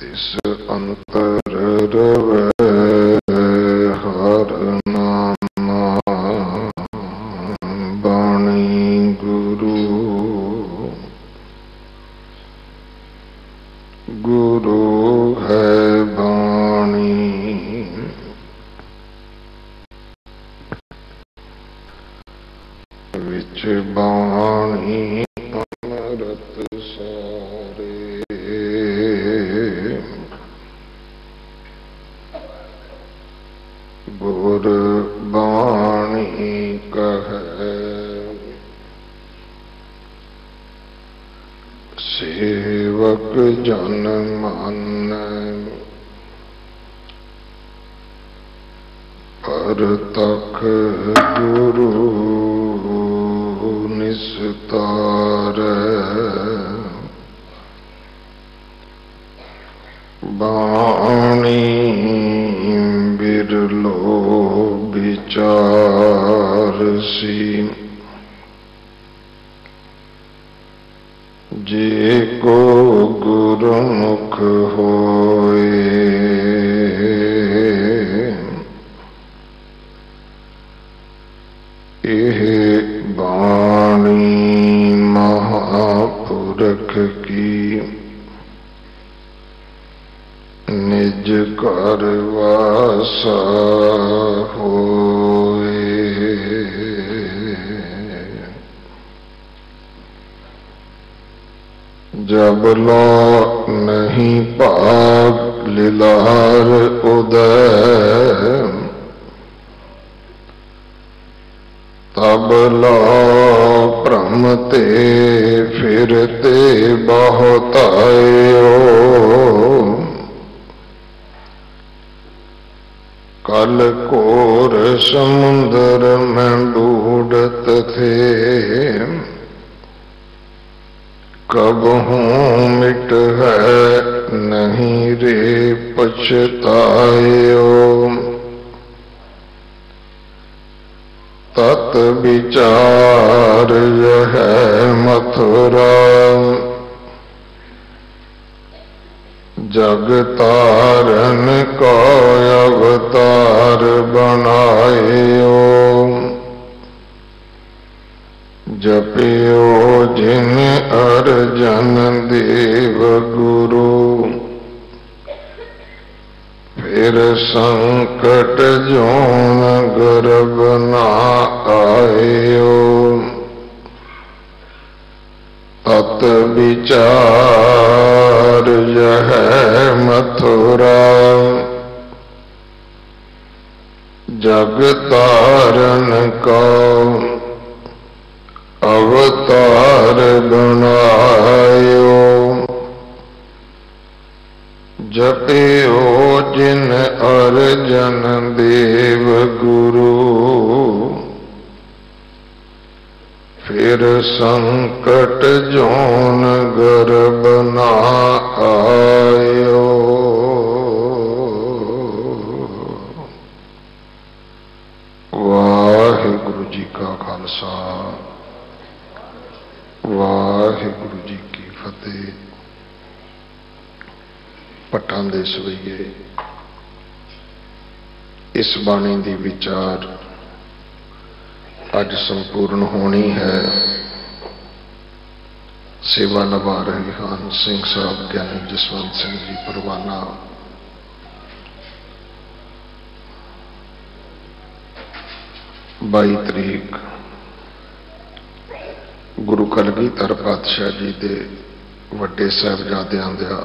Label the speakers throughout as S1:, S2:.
S1: तिस अंतर रवै हर नामा बाणी गुरु गुरु है बाणी विच बाणी अमृत सारे गुर बाणी कहे सेवक जन मान पर तक गुरु निस्तार बाणी बिरलो विचार सी जे को गुरुमुख होए एह बाणी महापुरख की निज कर वासा होए जब लो नहीं पाग लीलार उदय तब लो भ्रमते फिरते बहुत आयो कल कोर समुद्र में बूढ़त थे कब हूँ मिट है नहीं रे पछतायो तत विचार यह मथुरा जग तारन को अवतार बनायो जपियो जिन अर्जन देव गुरु फिर संकट जोन गर्भ ना आयो तत विचार यह मथुरा जग तारन का अवतार बनायो जपियो जिन अर्जन देव गुरु फिर संकट जोन गर्भ ना आयो। वाहिगुरु जी का खालसा वाहिगुरु जी की फतेह। पट्टां दे सवैये इस बाणी दी विचार अज संपूर्ण होनी है। सेवा निभा रहे हन सिंह साहब ज्ञानी जसवंत सिंह जी परवाना। बाई तरीक गुरु कलगीधर पातशाह जी दे वड्डे साहिबजादियां दा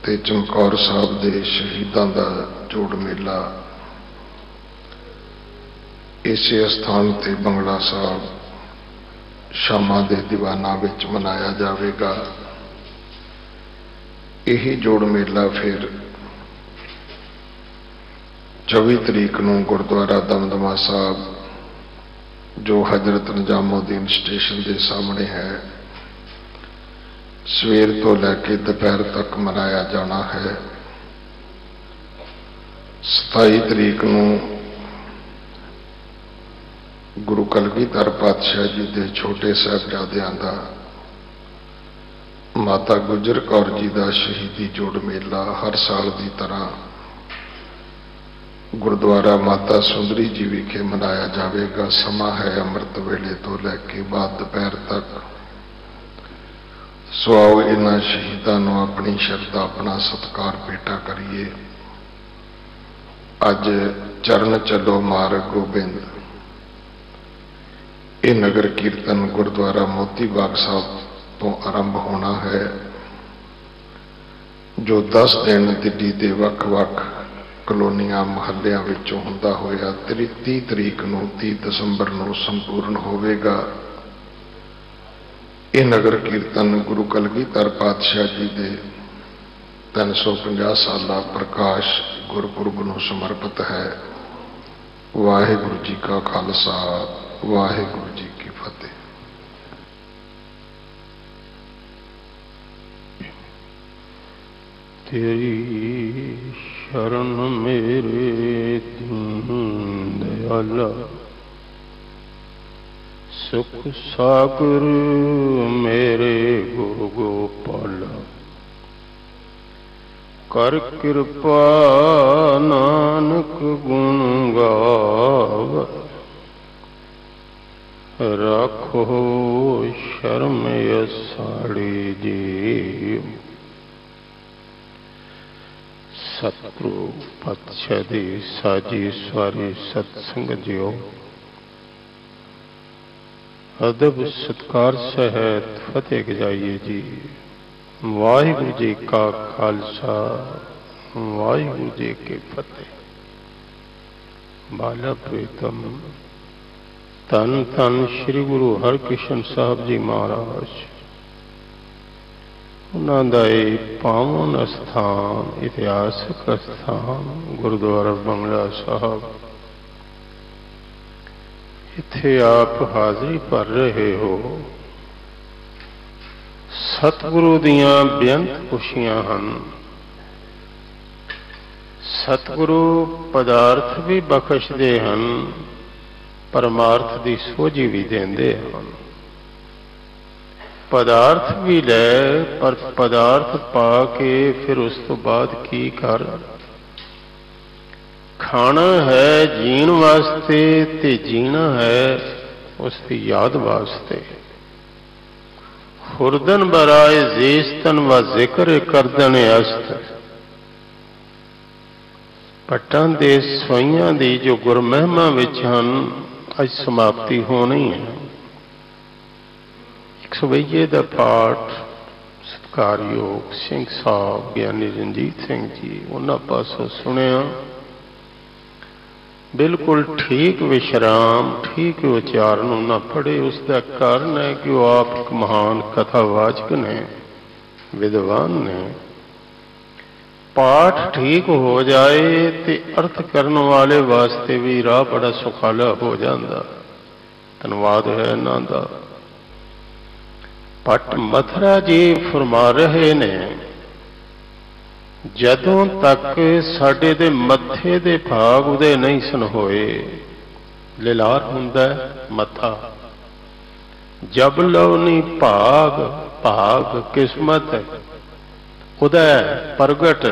S1: ते चमकौर साहब दे शहीदां दा जोड़ मेला इसे स्थान ते बंगला साहब शामा दे दीवाना विच मनाया जाएगा। यही जोड़ मेला फिर 24 तरीक नूं गुरुद्वारा दमदमा साहब जो हजरत निजामुद्दीन स्टेशन के सामने है सवेर तो लैके दोपहर तक मनाया जाना है। 27 तरीक नूं गुरु कलगीधर पातशाह जी के छोटे साहिबजादियां दा माता गुजर कौर जी का शहीदी जोड़ मेला हर साल की तरह गुरुद्वारा माता सुंदरी जी विखे मनाया जाएगा। समा है अमृत वेले तो लैके बाद दोपहर तक। सो आओ इन्हां शहीदां नूं अपनी शरधा अपना सत्कार भेटा करिए। अज चरण चलो मार्ग गोबिंद ये नगर कीर्तन गुरुद्वारा मोती बाग साहब तो आरंभ होना है, जो 10 दिन दिल्ली के वख-वख कलोनियां महल्लियां विचों हुंदा होया 30 तरीक नूं 30 दसंबर नूं संपूर्ण होवेगा। ये नगर कीर्तन गुरु कलगीधर पातशाह जी के 350 साला प्रकाश गुरपुरब नूं समर्पित है। वाहिगुरु जी का खालसा, वाहिगुरु जी की फतेह।
S2: तेरी शरण मेरे दीन दयाला, सुख सागर मेरे गुरु गोपाला। कर कृपा नानक गुण गाव, राखो शर्म साड़ी जीव। सतगुरु पातशाह दी साजी सवारी सत्संग जियो। अदब सत्कार सहित फतेह गजाइए जी। वाहिगुरु जी का खालसा, वाहिगुरु जी की फतेह। बाला प्रीतम धन धन श्री गुरु हरकृष्ण साहब जी महाराज, उन्होंने पावन स्थान इतिहासक स्थान गुरुद्वारा बंगला साहब, इत्थे आप हाजरी भर रहे हो। सतगुरु दियां बेअंत खुशियां हन। सतगुरु पदार्थ भी बख्शदे हन, परमार्थ की सोझी भी देंदे हन। पदार्थ भी ले, पर पदार्थ पा के फिर उस तो बाद की कर। खाना है जीण वास्ते ते जीना है उसकी याद वास्ते। खुरदन बराए जेस्तन व जिक्र करदन अस्त। पट्टां दे सवाइयां दी जो गुरमहिमा विच हन, अज समाप्ति होनी है। 120 का पाठ सत्कारयोग सिंह साहब ज्ञानी रंजीत सिंह जी उन्होंने पासों सुनिया। बिल्कुल ठीक विश्राम, ठीक उच्चारण उन्हें पढ़े। उसका कारण है कि वह आप एक महान कथावाचक ने, विद्वान ने। पाठ ठीक हो जाए तो अर्थ करने वाले वास्ते भी राह बड़ा सुखाला हो जाता। धन्यवाद है इन्हां दा। भट्ट मथुरा जी फरमा रहे ने, जदों तक साडे दे मत्थे दे भाग उदे नहीं सन होए। लिलार हुंदा मत्था, जब लो नहीं भाग, भाग किस्मत उदय प्रगट।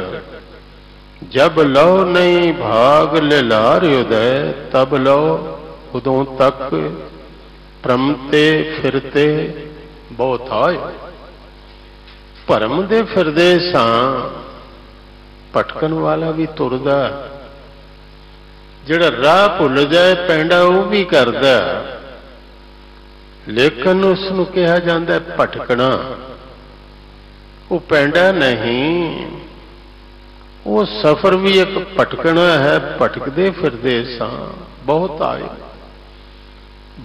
S2: जब लो नहीं भाग लिलार उदय, तब लो उदों तक भ्रमते फिरते बहुत आए। भरम दे फिरदे सां, भटकन वाला भी तुरदा। जिहड़ा राह भुल जाए पैंडा वो भी करदा, लेकिन उसनूं कहा जांदा भटकना। वो पैंडा नहीं, वो सफर भी एक भटकना है। भटकदे फिरदे सां बहुत आए।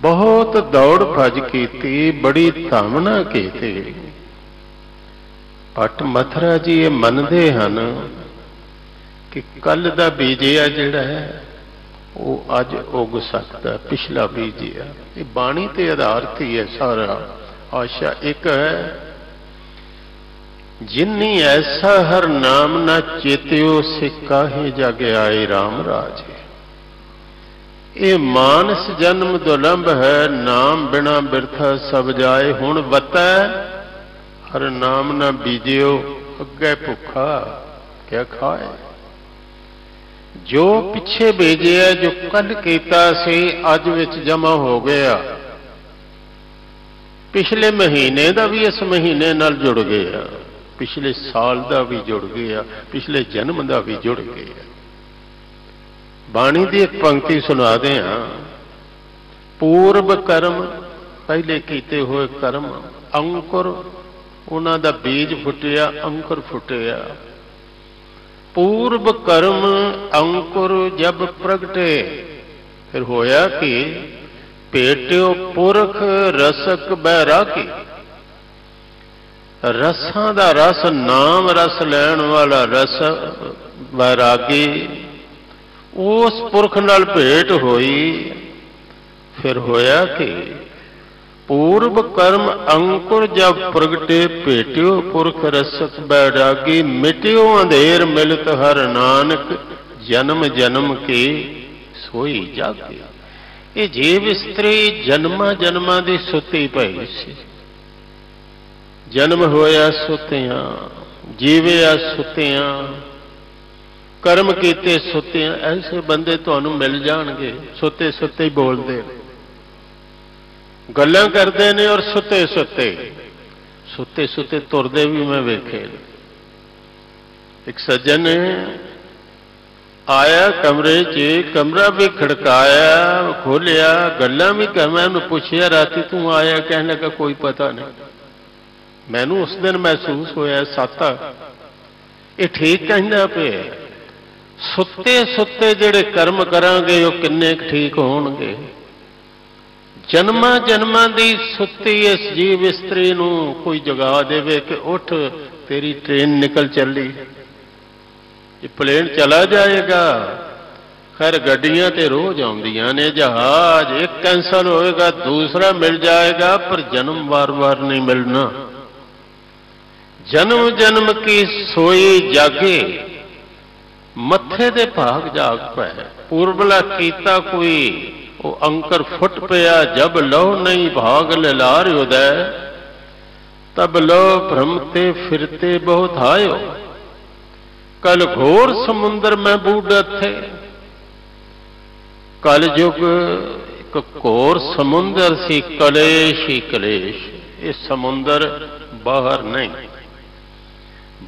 S2: बहुत दौड़ भज की, बड़ी धामना की। भट्ट मथुरा जी ये मनते हैं कि कल का बीजिया जिहड़ा है वो अज उग सकता। पिछला बीजिया ये बाणी ते आधारित ही है सारा। आशा एक है, जिन्नी ऐसा हर नाम न चेत्यो सिक्का ही जग आए राम राजे। ये मानस जन्म दुलंभ है, नाम बिना बिरथा सब जाए। हुण वतै हर नाम ना बीजियो अगे भुखा क्या खाए। जो पिछे भेजिया जो कल कीता सी अज विच जमा हो गया, पिछले महीने का भी इस महीने नाल जुड़ गया, पिछले साल का भी जुड़ गया, पिछले जन्म का भी जुड़ गया। बाणी की एक पंक्ति सुना दे, पूर्व कर्म पहले कीते हुए कर्म अंकुर उन्हां दा बीज फुटिया अंकुर फुटिया। पूर्व कर्म अंकुर जब प्रगटे फिर होया कि पेट्यो पुरख रसक बैरागी। रसां दा रस नाम रस लैण वाला रस बैरागी उस पुरख नाल भेंट होई। फिर होया कि पूर्व कर्म अंकुर जब प्रगटे भेट्यो पुरख रसक बैरागी। मिट्यो अंधेर मिलत हर नानक जन्म जन्म की सोई जागी। ये जीव स्त्री जन्मा जन्मा दी सुती पई सी। जन्म होया सुतियां, जीविया सुतियां, कर्म कीते सुतियां। ऐसे बंदे तुहानूं मिल जाणगे सुते सुते ही बोलदे, गल्लां करदे ने और सुते सुते सुते सुते तुरदे भी मैं वेखे। एक सज्जन आया कमरे च, कमरा भी खड़काया खोलिया, गल्लां भी कर। मैं उन्हें पूछया राती तू आया? कहने लगा कोई पता नहीं। मैनू उस दिन महसूस होया साता ये ठीक कहना पे, सुते सुते जिहड़े कर्म करांगे वो किन्ने ठीक होणगे। जन्मा जन्मा दी सुती इस जीव स्त्री नूं कोई जगा देवे कि उठ तेरी ट्रेन निकल चली, ये प्लेन चला जाएगा। खैर गड्डियां ते रोज आउंदियां ने, जहाज एक कैंसल होएगा दूसरा मिल जाएगा, पर जन्म बार बार नहीं मिलना। जन्म जन्म की सोई जागे मत्थे दे भाग जाग पै। पूर्वला कीता कोई वो अंकर फुट पिया। जब लो नहीं भाग ललार उदय, तब लो भ्रमते फिरते बहुत आयो। कल घोर समुंदर में बूढ़त थे। कल युग एक घोर समुंदर सी, कलेश ही कलेश। ये समुंदर बाहर नहीं,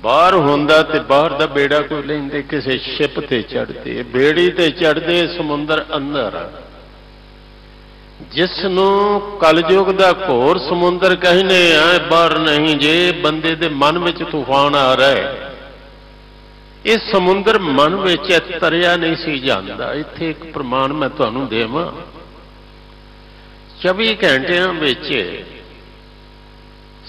S2: बाहर होंदा ते बाहर दा बेड़ा कोई लेंदे किसी शिप ते चढ़ते, बेड़ी ते चढ़ते, समुंदर अंदर। जिसनों कलयुग दा घोर समुंदर कहने आ, बाहर नहीं जे बंदे दे मन में तूफान आ रहा है। इस समुंदर मन में तरिया नहीं सी जांदा। इत्थे एक प्रमाण मैं तुहानूं देवां, 24 घंटियां विच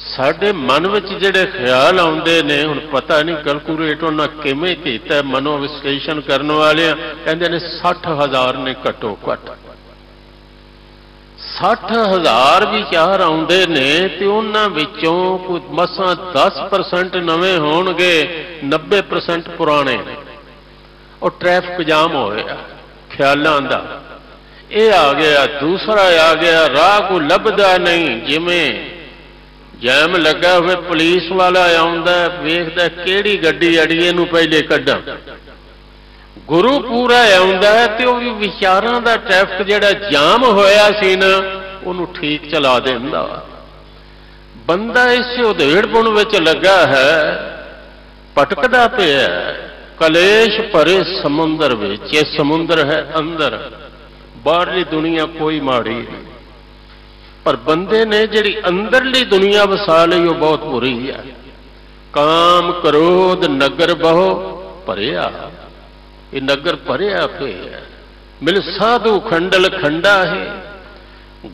S2: साडे मन में जिहड़े ख्याल आउंदे ने, हुण पता नहीं कैलकुलेट उन्हां किवें कीता। मनोविश्लेषण करने वाले कहंदे ने 60,000 ने घट्टो घट। 60,000 विचार आउंदे ने ते उन्हां विचों कोई मसां 10% नवें होणगे, 90% पुराने ने। और ट्रैफिक जाम होया ख्यालां दा। ये आ गया, दूसरा आ गया, राह को लभदा नहीं। जिवें जैम लगा हुए पुलिस वाला आउंदा, वेखदा किहड़ी गड्डी अड़िए नूं पहले कड्डां। गुरु पूरा आउंदा ते वो भी विचारां दा ट्रैफिक जिहड़ा जाम होया सी ना उहनूं ठीक चला दिंदा। बंदा इस उधेड़पुण विच लगा है, भटकदा पिया कलेश भरे समुंदर विच। ये समुंदर है अंदर, बाहरली दुनिया कोई माड़ी नहीं। पर बंदे ने जिहड़ी अंदरली दुनिया वसा लई वो बहुत बुरी है। काम क्रोध नगर बहु भरिया, ये नगर भरिया पिया। मिल साधु खंडल खंडा है।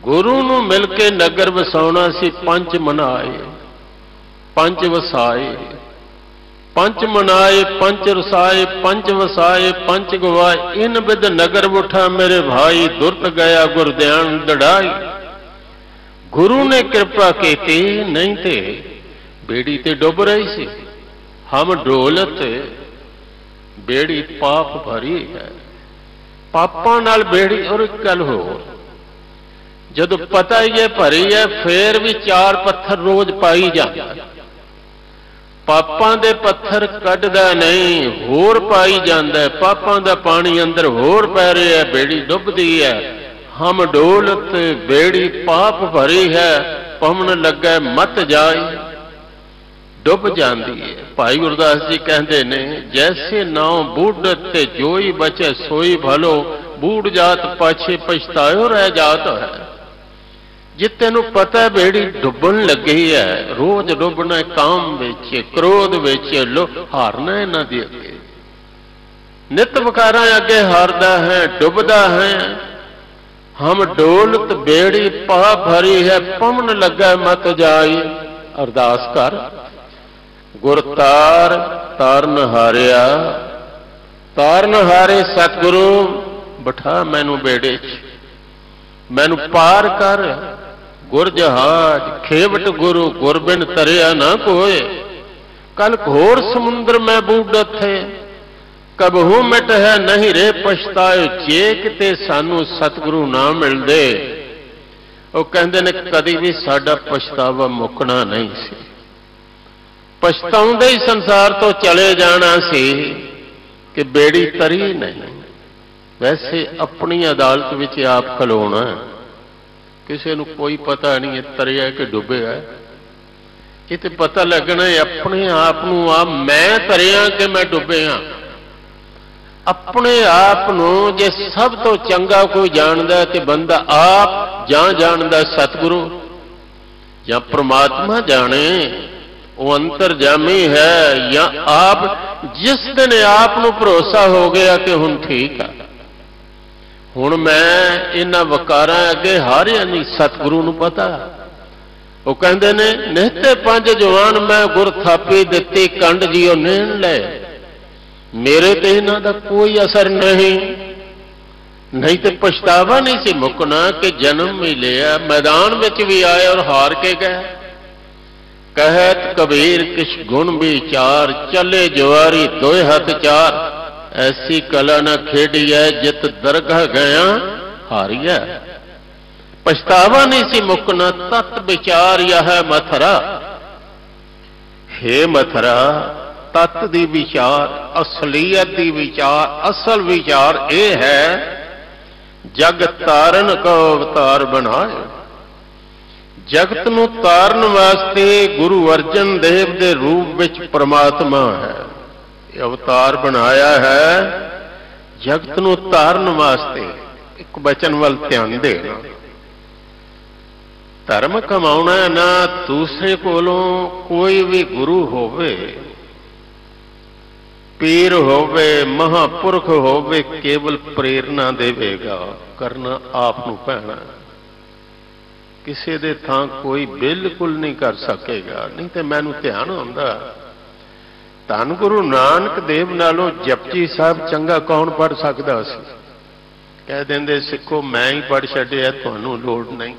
S2: गुरु नूं मिल के नगर वसाउणा सी। पंच मनाए पंच वसाए, पंच मनाए पंच रसाए, पंच वसाए पंच गवाए। इन बिद नगर उठा मेरे भाई, दुरत गया गुरध्यान दड़ाई। गुरु ने कृपा की, नहीं थे बेड़ी ते डुब रही सी। हम डोलत बेड़ी पाप भरी है, पापां नाल बेड़ी। और एक गल हो, जदों पता ही है भरी है, फिर भी 4 पत्थर रोज पाई जाता। ਪਾਪਾਂ ਦੇ ਪੱਥਰ ਕੱਢਦਾ ਨਹੀਂ, ਹੋਰ ਪਾਈ ਜਾਂਦਾ। ਪਾਪਾਂ ਦਾ ਪਾਣੀ ਅੰਦਰ ਹੋਰ ਪੈ ਰਿਹਾ, ਬੇੜੀ ਡੁੱਬਦੀ ਹੈ। ਹਮ ਡੋਲਤ ਬੇੜੀ ਪਾਪ ਭਰੀ ਹੈ, ਪਵਨ ਲੱਗੇ ਮਤ ਜਾਈ, ਡੁੱਬ ਜਾਂਦੀ ਹੈ। ਭਾਈ ਗੁਰਦਾਸ ਜੀ ਕਹਿੰਦੇ ਨੇ, ਜੈਸੇ ਨਾਉ ਬੂਢਤ ਤੇ ਜੋਈ ਬਚੇ ਸੋਈ ਭਲੋ, ਬੂੜ ਜਾਤ ਪਾਛੇ ਪਛਤਾਇਓ ਰਹਿ ਜਾਤ ਹੈ। ਜੇ ਤੈਨੂੰ ਪਤਾ ਬੇੜੀ ਡੁੱਬਣ ਲੱਗੀ ਹੈ, ਰੋਜ਼ ਡੁੱਬਣਾ, ਕਾਮ ਵਿੱਚ, ਕ੍ਰੋਧ ਵਿੱਚ, ਹਾਰਨਾ ਇਹਨਾਂ ਦੇ ਅੱਗੇ, ਨਿਤ ਵਿਕਾਰਾਂ ਅੱਗੇ ਹਾਰਦਾ ਹੈ, ਡੁੱਬਦਾ ਹੈ। ਹਮ ਡੋਲਤ ਬੇੜੀ ਪਾ ਭਰੀ ਹੈ, ਪਵਨ ਲੱਗਾ ਮਤ ਜਾਈ। ਅਰਦਾਸ ਕਰ, ਗੁਰ ਤਾਰ ਤਾਰਨ ਹਾਰਿਆ, ਤਾਰਨ ਹਾਰੇ ਸਤਿਗੁਰੂ, ਬਿਠਾ ਮੈਨੂੰ ਬੇੜੇ 'ਚ, ਮੈਨੂੰ ਪਾਰ ਕਰ। ਗੁਰ ਜਹਾਜ ਖੇਵਟ ਗੁਰੂ, ਗੁਰ ਬਿਨ ਤਰਿਆ ਨਾ ਕੋਏ। ਕਲ ਘੋਰ ਸਮੁੰਦਰ ਮੈਂ ਬੂਢਤ ਹੈ, ਕਬਹੂ ਮਿਟ ਹੈ ਨਹੀਂ ਰੇ ਪਛਤਾਇਓ। ਜੇ ਕਿਤੇ ਸਾਨੂੰ ਸਤਿਗੁਰੂ ਨਾ ਮਿਲਦੇ, ਉਹ ਕਹਿੰਦੇ ਨੇ, ਕਦੀ ਵੀ ਸਾਡਾ ਪਛਤਾਵਾ ਮੁੱਕਣਾ ਨਹੀਂ ਸੀ, ਪਛਤਾਉਂਦੇ ਹੀ ਸੰਸਾਰ ਤੋਂ ਚਲੇ ਜਾਣਾ ਸੀ ਕਿ ਬੇੜੀ ਤਰੀ ਨਹੀਂ। ਵੈਸੇ ਆਪਣੀ ਅਦਾਲਤ ਵਿੱਚ ਆਪ ਖਲੋਣਾ, ਕਿਸੇ ਨੂੰ ਕੋਈ ਪਤਾ ਨਹੀਂ ਹੈ ਤਰਿਆ ਕਿ ਡੁੱਬਿਆ। ਇਹ ਤੇ ਪਤਾ ਲੱਗਣਾ ਆਪਣੇ ਆਪ ਨੂੰ, ਆ ਮੈਂ ਤਰਿਆ ਕਿ ਮੈਂ ਡੁੱਬਿਆ। ਆਪਣੇ ਆਪ ਨੂੰ ਜੇ ਸਭ ਤੋਂ ਚੰਗਾ ਕੋਈ ਜਾਣਦਾ ਤੇ ਬੰਦਾ ਆਪ ਜਾਂ ਜਾਣਦਾ ਸਤਿਗੁਰੂ ਜਾਂ ਪ੍ਰਮਾਤਮਾ ਜਾਣੇ, ਉਹ ਅੰਤਰਜਾਮੀ ਹੈ, ਜਾਂ ਆਪ ਜਿਸ ਦਿਨ ਆਪ ਨੂੰ ਭਰੋਸਾ ਹੋ ਗਿਆ ਕਿ ਹੁਣ ਠੀਕ ਆ, ਹੁਣ ਮੈਂ ਇਹਨਾਂ ਵਕਾਰਾਂ ਅੱਗੇ ਹਾਰਿਆ ਨਹੀਂ, ਸਤਿਗੁਰੂ ਨੂੰ ਪਤਾ। ਉਹ ਕਹਿੰਦੇ ਨੇ, ਨਿਹਤੇ ਪੰਜ ਜਵਾਨ ਮੈਂ ਗੁਰ ਥਾਪੀ ਦਿੱਤੀ, ਕੰਡ ਜੀਓ ਨੇਣ ਲੈ, ਮੇਰੇ ਤੇ ਇਹਨਾਂ ਦਾ ਕੋਈ ਅਸਰ ਨਹੀਂ। ਨਹੀਂ ਤੇ ਪਛਤਾਵਾ ਨਹੀਂ ਸੀ ਮੁੱਕਣਾ ਕਿ ਜਨਮ ਵੀ ਲਿਆ, ਮੈਦਾਨ ਵਿੱਚ ਵੀ ਆਏ ਔਰ ਹਾਰ ਕੇ ਗਏ। ਕਹਿਤ ਕਬੀਰ ਕਿਛ ਗੁਣ ਵਿਚਾਰ, ਚੱਲੇ ਜਵਾਰੀ ਦੋਏ ਹੱਥ ਚਾਰ। ਐਸੀ ਕਲਾ ਨਾ ਖੇਡੀਐ, ਜਿਤ ਦਰਗਾਹ ਗਿਆ ਹਾਰੀਐ। ਪਛਤਾਵਾ ਨਹੀਂ ਸੀ ਮੁੱਕਣਾ, ਤਤ ਵਿਚਾਰ ਯਹ ਮਥਰਾ। ਹੇ ਮਥਰਾ, ਤਤ ਦੀ ਵਿਚਾਰ, ਅਸਲੀਅਤ ਦੀ ਵਿਚਾਰ, ਅਸਲ ਵਿਚਾਰ ਇਹ ਹੈ, ਜਗ ਤਾਰਨ ਕੋ ਅਵਤਾਰ ਬਣਾਏ। ਜਗਤ ਨੂੰ ਤਾਰਨ ਵਾਸਤੇ ਗੁਰੂ ਅਰਜਨ ਦੇਵ ਦੇ ਰੂਪ ਵਿੱਚ ਪ੍ਰਮਾਤਮਾ ਹੈ, ਇਹ ਅਵਤਾਰ ਬਣਾਇਆ ਹੈ ਜਗਤ ਨੂੰ ਤਾਰਨ ਵਾਸਤੇ। ਇੱਕ ਬਚਨ ਵੱਲ ਧਿਆਨ ਦੇਣਾ, ਧਰਮ ਕਮਾਉਣਾ ਨਾ ਦੂਸਰੇ ਕੋਲੋਂ ਕੋਈ ਵੀ ਗੁਰੂ ਹੋਵੇ, ਪੀਰ ਹੋਵੇ, ਮਹਾਪੁਰਖ ਹੋਵੇ, ਕੇਵਲ ਪ੍ਰੇਰਨਾ ਦੇਵੇਗਾ, ਕਰਨਾ ਆਪ ਨੂੰ ਪੈਣਾ। ਕਿਸੇ ਦੇ ਥਾਂ ਕੋਈ ਬਿਲਕੁਲ ਨਹੀਂ ਕਰ ਸਕੇਗਾ। ਨਹੀਂ ਤੇ ਮੈਨੂੰ ਧਿਆਨ ਆਉਂਦਾ, ਧੰਨ ਗੁਰੂ ਨਾਨਕ ਦੇਵ ਨਾਲੋਂ ਜਪਜੀ ਸਾਹਿਬ ਚੰਗਾ ਕੌਣ ਪੜ੍ਹ ਸਕਦਾ ਸੀ? ਕਹਿ ਦਿੰਦੇ, ਸਿੱਖੋ ਮੈਂ ਹੀ ਪੜ੍ਹ ਛੱਡਿਆ, ਤੁਹਾਨੂੰ ਲੋੜ ਨਹੀਂ।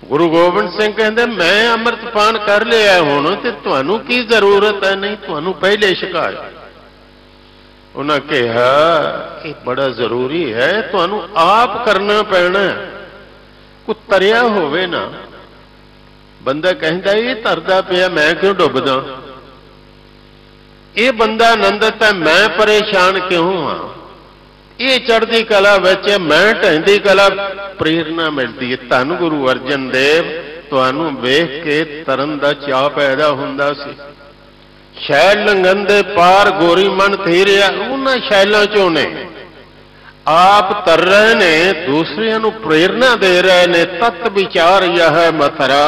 S2: ਗੁਰੂ ਗੋਬਿੰਦ ਸਿੰਘ ਕਹਿੰਦੇ, ਮੈਂ ਅੰਮ੍ਰਿਤਪਾਨ ਕਰ ਲਿਆ ਹੁਣ, ਤੇ ਤੁਹਾਨੂੰ ਕੀ ਜ਼ਰੂਰਤ ਹੈ? ਨਹੀਂ, ਤੁਹਾਨੂੰ ਪਹਿਲੇ ਛਕਾਇਆ। ਉਹਨਾਂ ਕਿਹਾ, ਇਹ ਬੜਾ ਜ਼ਰੂਰੀ ਹੈ, ਤੁਹਾਨੂੰ ਆਪ ਕਰਨਾ ਪੈਣਾ। ਕੋਈ ਤਰਿਆ ਹੋਵੇ ਨਾ, ਬੰਦਾ ਕਹਿੰਦਾ ਇਹ ਧਰਦਾ ਪਿਆ, ਮੈਂ ਕਿਉਂ ਡੁੱਬਦਾ? ਇਹ ਬੰਦਾ ਆਨੰਦਿਤ ਹੈ, ਮੈਂ ਪਰੇਸ਼ਾਨ ਕਿਉਂ ਹਾਂ? ਇਹ ਚੜ੍ਹਦੀ ਕਲਾ ਵਿੱਚ, ਮੈਂ ਢਹਿੰਦੀ ਕਲਾ। ਪ੍ਰੇਰਨਾ ਮਿਲਦੀ ਹੈ। ਧੰਨ ਗੁਰੂ ਅਰਜਨ ਦੇਵ ਤੁਹਾਨੂੰ ਵੇਖ ਕੇ ਤਰਨ ਦਾ ਚਾਅ ਪੈਦਾ ਹੁੰਦਾ ਸੀ। ਸ਼ੈਲ ਲੰਘਣ ਦੇ ਪਾਰ ਗੋਰੀ ਮਨ ਥੀਰਿਆ, ਉਹਨਾਂ ਸ਼ੈਲਾਂ ਚੋਂ ਨੇ ਆਪ ਤਰ ਰਹੇ ਨੇ, ਦੂਸਰਿਆਂ ਨੂੰ ਪ੍ਰੇਰਨਾ ਦੇ ਰਹੇ ਨੇ। ਤਤ ਵਿਚਾਰ ਯਹ ਮਥਰਾ,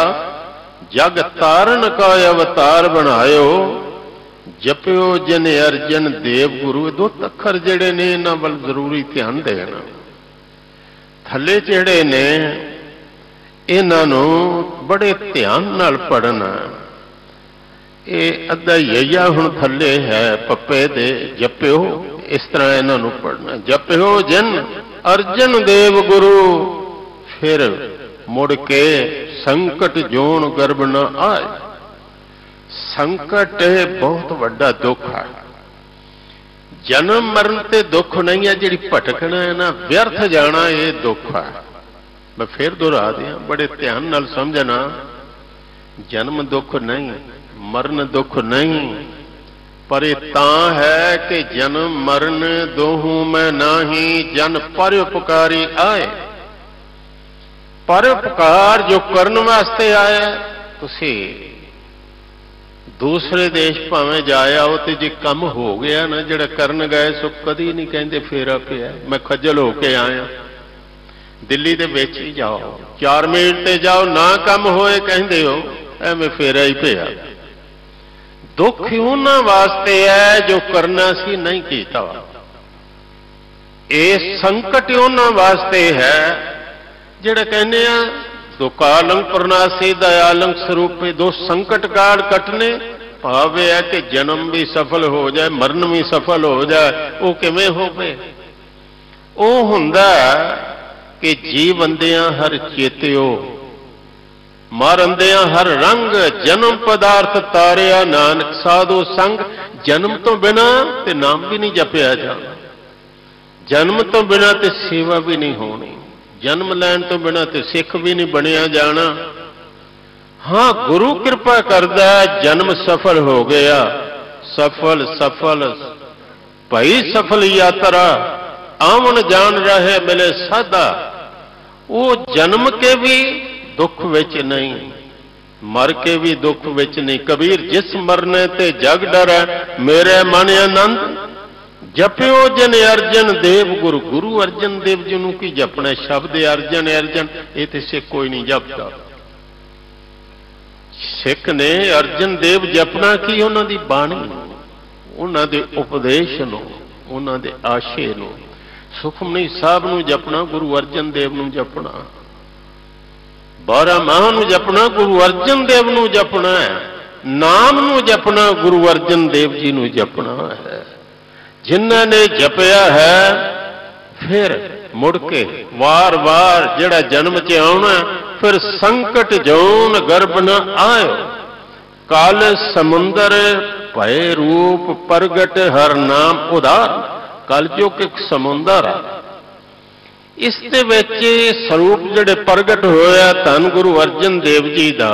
S2: ਜਗ ਤਾਰਨ ਕਾ ਅਵਤਾਰ ਬਣਾਇਓ। ਜਪਿਓ ਜਿਨ ਅਰਜਨ ਦੇਵ ਗੁਰੂ। ਇਹ ਦੋ ਅੱਖਰ ਜਿਹੜੇ ਨੇ, ਇਹਨਾਂ ਵੱਲ ਜ਼ਰੂਰੀ ਧਿਆਨ ਦੇਣਾ। ਥੱਲੇ ਜਿਹੜੇ ਨੇ, ਇਹਨਾਂ ਨੂੰ ਬੜੇ ਧਿਆਨ ਨਾਲ ਪੜ੍ਹਨਾ। ਇਹ ਅੱਧਾ ਯਈਆ ਹੁਣ ਥੱਲੇ ਹੈ ਪੱਪੇ ਦੇ, ਜਪਿਓ, ਇਸ ਤਰ੍ਹਾਂ ਇਹਨਾਂ ਨੂੰ ਪੜ੍ਹਨਾ। ਜਪਿਓ ਜਿਨ ਅਰਜਨ ਦੇਵ ਗੁਰੂ, ਫਿਰ ਮੁੜ ਕੇ ਸੰਕਟ ਜੋਨ ਗਰਭ ਨਾ ਆਏ। ਸੰਕਟ ਇਹ ਬਹੁਤ ਵੱਡਾ ਦੁੱਖ ਹੈ। ਜਨਮ ਮਰਨ ਤੇ ਦੁੱਖ ਨਹੀਂ ਹੈ, ਜਿਹੜੀ ਭਟਕਣਾ ਹੈ ਨਾ, ਵਿਅਰਥ ਜਾਣਾ, ਇਹ ਦੁੱਖ ਹੈ। ਮੈਂ ਫਿਰ ਦੁਹਰਾ ਦਿਆਂ, ਬੜੇ ਧਿਆਨ ਨਾਲ ਸਮਝਣਾ। जन्म दुख नहीं, मरण दुख नहीं, पर तां है कि जन्म मरण दोहू में नाही, जन परोपकारी आए। परोपकार जो करने वास्ते आया, तुसी दूसरे देश भावें जाया हो तो जे कम हो गया ना जिहड़ा करन गए सो कदी नहीं कहते फेरा पिया मैं खज्जल होके आया। दिल्ली दे विच ही जाओ 4 मील ते जाओ ना कम होए कहते हो एवें फेरा ही पिया। दुख उन्हां वास्ते है जो करना सी नहीं कीता। ये संकट उन्हां वास्ते है जिहड़ा कहने आ दुकालंग प्रनासी दयालंग स्वरूपे। दो संकट काल कटने भाव है कि जन्म भी सफल हो जाए मरण भी सफल हो जाए। वो किवें होवे? वो हुंदा कि जी बंदियां हर चेतियो मारंदियां हर रंग, जन्म पदार्थ तारिया नानक साधु संग। जन्म तो बिना ते नाम भी नहीं जपिया जाना, जन्म तो बिना ते सेवा भी नहीं होनी, जन्म लैन तो बिना ते सिख भी नहीं बनिया जाना। हाँ गुरु कृपा करदा जन्म सफल हो गया। सफल सफल भाई सफल यात्रा आवन जान रहे मिले साधा। वो जन्म के भी दुख विच नहीं, मर के भी दुख विच नहीं। कबीर जिस मरने ते जग डर मेरे मन आनंद। जपियो जन अर्जन देव गुरु। गुरु अर्जन देव जी नूं की जपना? शब्द अर्जन अर्जन ये तो सिख कोई नहीं जपता। सिख ने अर्जन देव जपना की उन्हां दी बाणी, उन्हां दे उपदेश नूं, उन्हां दे आशे नूं। सुखमनी साहब नूं जपना, गुरु अर्जन देव नूं जपना। 12 माह नूं जपना, गुरु अर्जन देव नूं जपना है। नाम नूं जपना, गुरु अर्जन देव जी नूं जपना है। जिन्हां ने जपिया है फिर मुड़ के वार वार जिहड़ा जन्म च आउणा फिर संकट जौन गर्भ न आयो। काल समुंदर भय रूप प्रगट हर नाम उधार। कलयुग एक समुंदर आ, इस दे विच स्वरूप जिहड़े प्रगट होया धन गुरु अर्जन देव जी दा।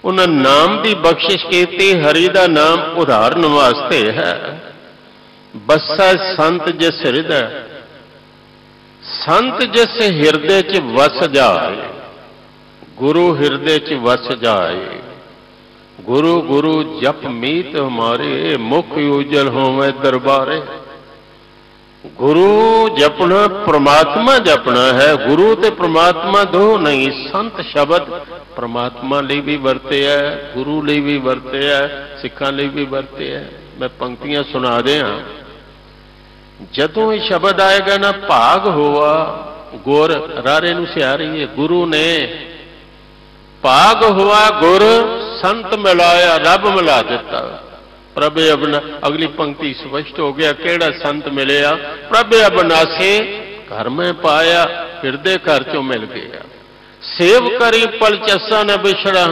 S2: उन्हां नाम की बख्शिश कीती, हरि दा नाम उधारण वास्ते है। बसा संत जिस हृदय, संत जिस हिरदे च वस जाए। गुरु हिरदे च वस जाए। गुरु गुरु जप मीत हमारे, मुख उजल होवे दरबारे। गुरु जपना परमात्मा जपना है। गुरु ते परमात्मा दो नहीं। संत शब्द परमात्मा लिए भी वरते है, गुरु लिए भी वरते है, सिखां लिए भी वरते है। मैं पंक्तियां सुना दिया। जदों ये शब्द आएगा ना भाग हुआ गुर, रारे नूं सियारी है। गुरु ने भाग हुआ गुर, संत मिलाया रब मिला दिता। प्रभ अबना, अगली पंक्ति स्पष्ट हो गया केड़ा संत मिलया। प्रभ अबनासे घर में पाया, हृदय घर चों मिल गया। सेव करी पल चसा न बिछड़ा,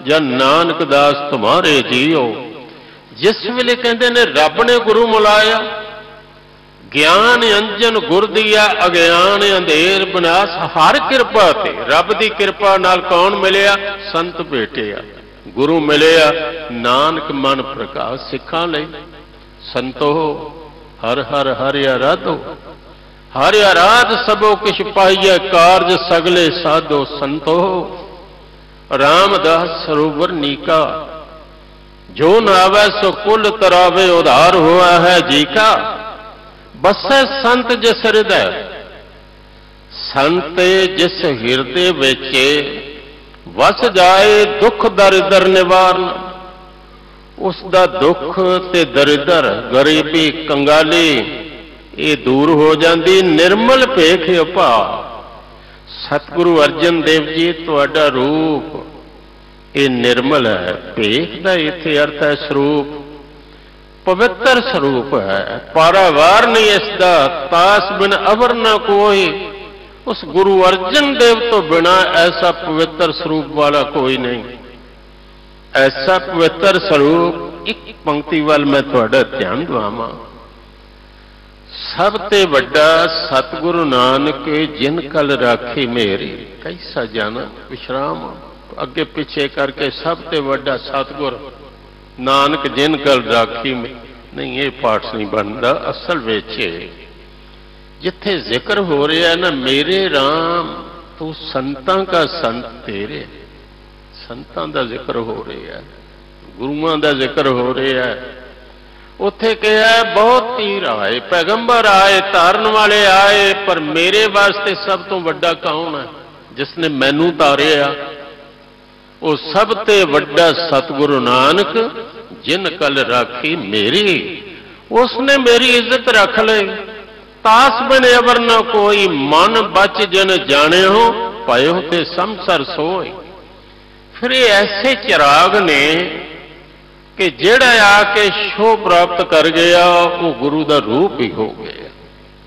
S2: जन नानक दास तुम्हारे जियो। जिस वेले कहते ने रब ने गुरु मिलाया, ज्ञान अंजन गुर दिया, अज्ञान अंधेर बनास। हर कृपा ते रब की कृपा नाल कौन मिलया? संत भेटिया, गुरु मिलया। नानक मन प्रकाश सिखां लई। संतो हर हर हरि आराधो, हरि आराध सबो किछ पाइए, कारज सगले साधो। संतो रामदास सरोवर नीका, जो नावे सो कुल तरावे, उधार हुआ है जी का। बसै संत जिस हृदय, संत जिस हिरदे विच वस जाए। दुख दरिद्र निवारण, उसका दुख ते दरिद्र गरीबी कंगाली ये दूर हो जाती। निर्मल भेख उपा। सतगुरु अर्जन देव जी तुहाडा रूप ये निर्मल है। भेख का इत्थे अर्थ है स्वरूप, पवित्र स्वरूप है। पारावार नहीं इसका, तास बिन अवर न कोई। उस गुरु अर्जन देव तो बिना ऐसा पवित्र स्वरूप वाला कोई नहीं। ऐसा पवित्र स्वरूप एक पंक्ति वाल मैं थोड़ा ध्यान दवावां। सब ते वड्डा सतगुरु नानक जिन कल राखी मेरी, कैसा जाना विश्राम। अगे पिछे करके सब ते वड्डा सतगुर नानक जिन कल राखी में, नहीं ये पाठ नहीं बनता। असल विच जिथे जिक्र हो रहा है ना, मेरे राम तू संतां का संत तेरे, संतां का जिक्र हो रहा है, गुरुआं का जिक्र हो रहा है। उथे कहा बहुत तीर आए, पैगंबर आए, तारन वाले आए, पर मेरे वास्ते सब तो वड्डा कौन है जिसने मैनू तारिया? वो सब ते वड्डा सतगुरु नानक जिन कल राखी मेरी, उसने मेरी इज्जत रख ले। तास बने अवर न कोई, मन बच जन जाने हो, पायो ते समसर सोए। फिर ये ऐसे चिराग ने कि जेड़ा आके शो प्राप्त कर गया वो गुरु का रूप ही हो गया।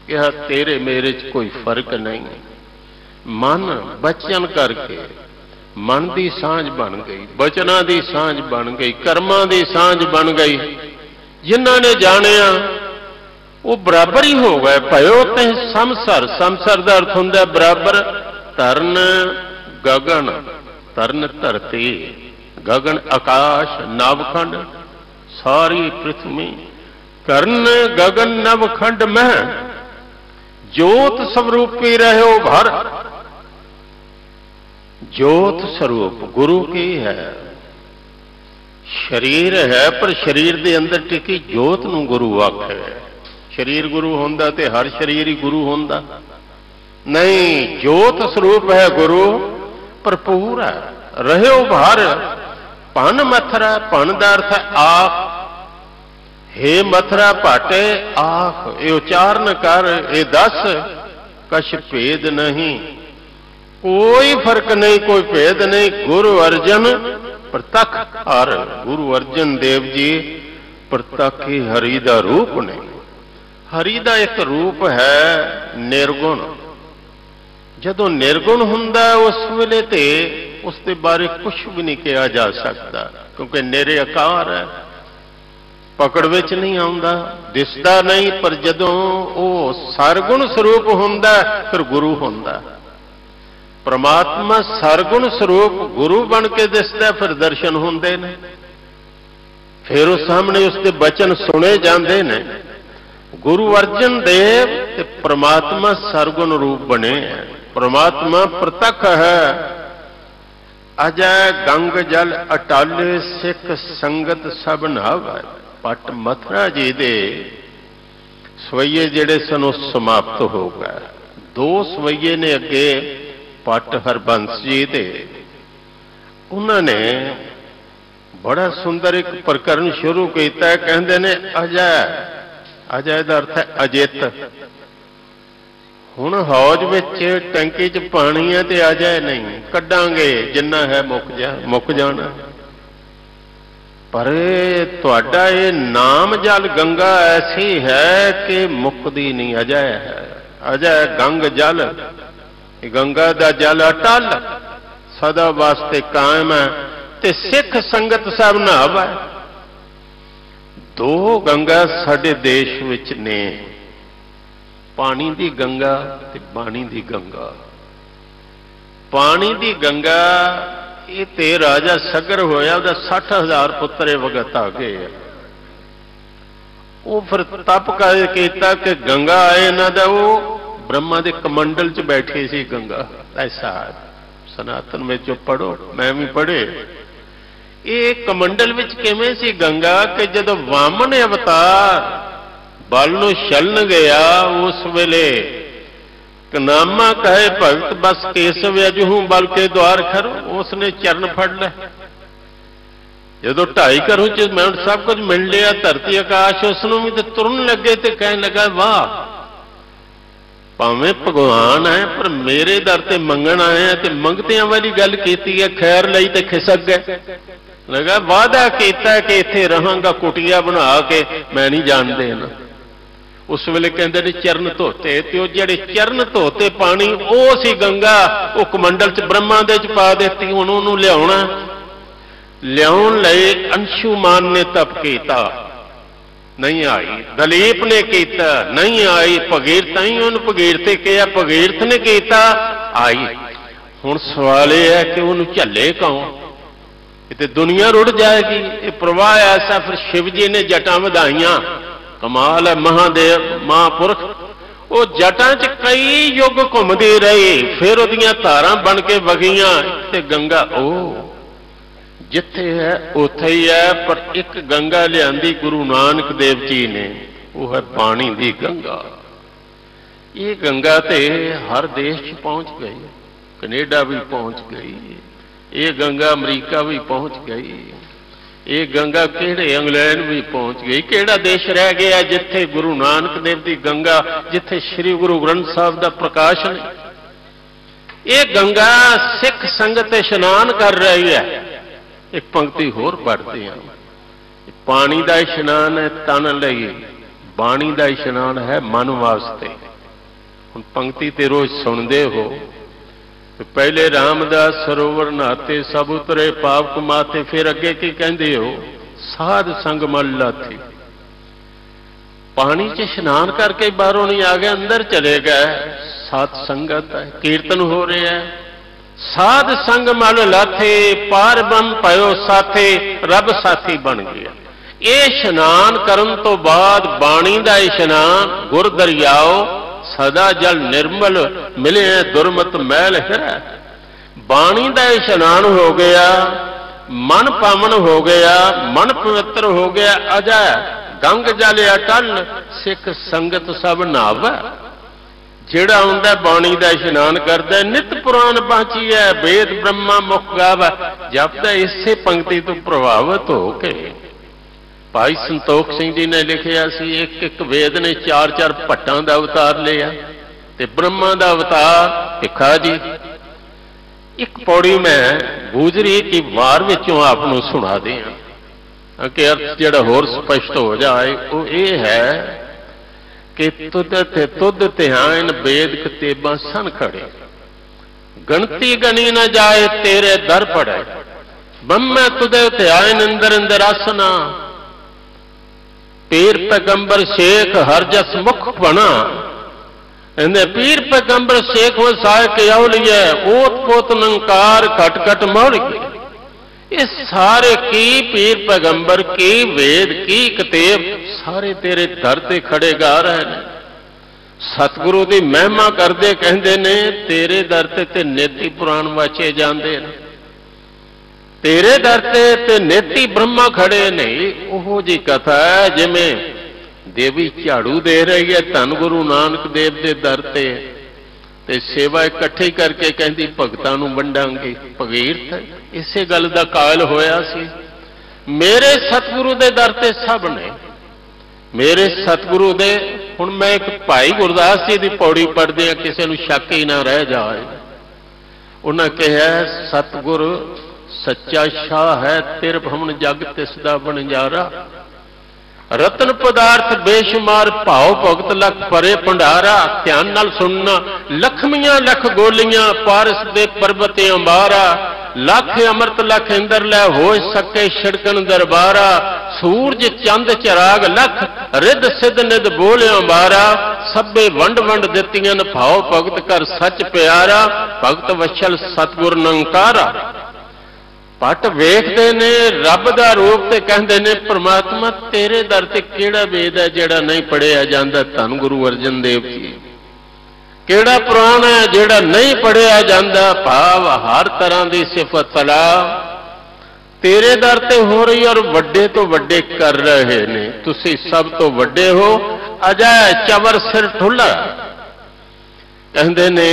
S2: कहा तेरे मेरे च कोई फर्क नहीं। मन बचन करके मन की सांझ बन गई, बचना की सांझ बन गई, कर्मां की सांझ बन गई। जिन्हां ने जानिया वो बराबर ही हो गए। भयो ते समसर, समसर का अर्थ हुंदा बराबर। तरन गगन, तरन धरती, गगन आकाश, नवखंड सारी पृथ्वी। करण गगन नवखंड में जोत स्वरूपी रहो भर। जोत स्वरूप गुरु की है, शरीर है पर शरीर के अंदर टिकी जोत नूं गुरु आखे। शरीर गुरु होंदा ते हर शरीर ही गुरु होंदा नहीं। जोत स्वरूप है गुरु, भरपूर है, रहो भर। पन मथरा, पन का अर्थ है आख। हे मथरा पाटे आख, ये उच्चारण कर, ये दस कछ भेद नहीं। कोई फर्क नहीं, कोई भेद नहीं। गुरु अर्जन प्रतख हर, गुरु अर्जन देव जी प्रतख ही हरि का रूप ने। हरि का एक रूप है निर्गुण। जदों निर्गुण हुंदा उस वेले ते उसके बारे कुछ भी नहीं कहा जा सकता, क्योंकि निरे आकार है, पकड़ विच नहीं आउंदा, दिसदा नहीं। पर जदों वो सरगुण स्वरूप हुंदा फिर गुरु हुंदा। परमात्मा सरगुण स्वरूप गुरु बन के दिसदा, फिर दर्शन हुंदे ने, फिर उस सामने उसके बचन सुने जाते ने। गुरु अर्जन देव ते परमात्मा सरगुण रूप बने हैं। परमात्मा प्रतख है। अजय गंग जल अटाले, सिख संगत सब नावै। पट मथुरा जी दे सवैये जेड़े सन वो समाप्त हो गए। दो सवैये ने अगे पट हरबंस जी दे, उन्होंने बड़ा सुंदर एक प्रकरण शुरू किया। कहते ने अजय, अजय का अर्थ है अजित। हुण हौज विच टैंकी च पानी है तो अजय नहीं, कड्डांगे जिन्ना है मुक जाना। पर तुहाडा ये नाम जल गंगा ऐसी है कि मुकदी नहीं, अजय है। अजय गंग जल, गंगा का जल अटल सदा वास्ते कायम है। ते सिख संगत सब नहावै। दो गंगा साडे देश विच ने, पानी दी गंगा ते बाणी दी गंगा। पानी दी गंगा ये ते राजा सगर होया, उहदा 60,000 पुत्रे वगत आ गए। वो फिर तप कर कीता कि गंगा आए इन्हां दा, वो ब्रह्मा दे कमंडल च बैठे सी गंगा। ऐसा सनातन में जो पढ़ो, मैं भी पढ़े। ये कमंडल विच किवें सी गंगा कि जदों वामन अवतार बल नूं छलन गया, उस वेले कनामा कहे भगत बस केसव अजहू बल के द्वार खरो, उसने चरण फड़ ले। जदों 2.5 करोड़ च मैं सब कुछ मिल लिया, धरती आकाश, उसनों भी तो तुरन लगे तो कहने लगा वाह, भावें भगवान है पर मेरे दर ते मंगण आए हैं, तो मंगतियां वाली गल कीती है, खैर लई ते खिसक गए। लगा वादा किया कि इत्थे रहांगा कुटिया बना के, मैं नहीं जान देना। उस वेले कहते ने चरण धोते, तो जेडे चरण धोते पानी वो सी गंगा, वो कमंडल च ब्रह्मा दे च पा देती। हुण उहनूं लियाउणा, लियाउण लई अंशुमान ने तप कीता, नहीं आई। दलीप ने कीता, नहीं आई। भगीरथ ही उन्होंने भगीरथ कहा, भगीरथ ने कीता, आई। हुण सवाल यह है कि उन्होंने झल्ले कौन? ये दुनिया रुड़ जाएगी। ये प्रवाह ऐसा। फिर शिव जी ने जटां वधाइयां, कमाल है। महादेव महापुरख वो जटां च कई युग घूमती रही, फिर उहदियां धारां बन के वगियां ते गंगा ओ जिथे है उथे ही है। पर एक गंगा लियांदी गुरु नानक देव जी ने, वो है पानी दी गंगा। ये गंगा ते हर देश च पहुंच गई, कनेडा भी पहुंच गई, ये गंगा अमरीका भी पहुंच गई, ये गंगा केड़े इंग्लैंड भी पहुंच गई। केड़ा देश रह गया जिथे गुरु नानक देव की गंगा, जिथे श्री गुरु ग्रंथ साहब का प्रकाशन। ये गंगा सिख संगत इशनान कर रही है। एक पंक्ति होर पढ़ते हैं, पानी का इशनान है तन लई, बाणी का इशनान है मन वास्ते। हुण पंक्ति ते रोज सुनते हो, पहले रामदास सरोवर नहाते सब उतरे पाप कमाते, फिर अगे की कहते हो, साध संग मल लाथी। पानी च स्नान करके बाहरों नहीं आ गए, अंदर चले गए। सात संगत है, कीर्तन हो रहा है। साध संग मल लाथे, पार ब्रह्म पयो साथे, रब साथी बन गया। ये स्नान करन तो बाद बाणी का स्नान, गुर दरियाओ सदा जल निर्मल मिले दुरमत मैल हिरै। बाणी का इशनान हो गया, मन पावन हो गया, मन पवित्र हो गया। अजय गंग जल अटल, सिख संगत सब नावै। जेड़ा आउंदा बाणी का इशनान करदा, नित पुराण बाची है, वेद ब्रह्मा मुख गावै। जपदा इसे पंक्ति तो प्रभावित हो के भाई संतोख सिंह जी ने लिखिया सी, एक एक वेद ने चार चार भट्टां दा अवतार लिया, ते ब्रह्मा दा अवतार भिखा जी। एक पौड़ी में गुजरी की वार विचों आपनों सुना दियां कि अर्थ जिहड़ा होर स्पष्ट हो जाए। वो ये है कि तुद ध्यान वेद किताबां सन खड़े, गणती गनी न जाए तेरे दर पड़े। ब्रह्म तुदे ध्यान अंदर अंदर आसना, पीर पैगंबर शेख हर जस मुख बना। पीर पैगंबर शेख वसाए के औलिया, ओत पोत नंकार खट खट मोड़ के। इस सारे की पीर पैगंबर की वेद की किताब सारे तेरे दर ते खड़े गा रहे हैं। सतगुरु की महिमा करते कहते ने, तेरे दर ते नेति पुराण वाचे जाते हैं, तेरे दर ते नेति ब्रह्मा खड़े नहीं। ओहो जी कथा है जिमें देवी झाड़ू दे रही है धन गुरु नानक देव के दर ते सेवा इकट्ठी करके कहती भगतां नूं वंडांगी। भगीरथ इसे गल दा कायल होया सी। मेरे सतगुरु दे दर ते सब ने, मेरे सतगुरु दे। हुण मैं एक भाई गुरदास जी की पौड़ी पढ़दे, किसी नूं शक ही ना रह जाए। उन्हें कहा, सतगुरु सच्चा शाह है, तिर भवन जग तिसदा बनजारा। रतन पदार्थ बेशुमार, भाव भगत लख परे भंडारा। ध्यान नाल सुनना, लखमियां लख गोलियां, पारस दे पर्वत अंबारा। लख अमृत लख इंदर लै, हो सके छिड़कन दरबारा। सूरज चंद चिराग लख, रिद सिद्ध निद बोले अंबारा। सभे वंड वंड दित्तियां, भाव भगत कर सच प्यारा। भगत वछल सतगुर नंकारा। पट वेखते ने रब का रूप ते कहते ने, परमात्मा तेरे दर ते केड़ा वेद है जेड़ा नहीं पढ़िया जाता। धन गुरु अर्जन देव जी। केड़ा पुराण है जेड़ा नहीं पढ़िया जाता। भाव हर तरह की सिफत सलाह तेरे दर ते हो रही, और वड्डे तो वड्डे कर रहे ने। तुसी सब तो वड्डे हो, अजय चवर सिर ठुला। कहते ने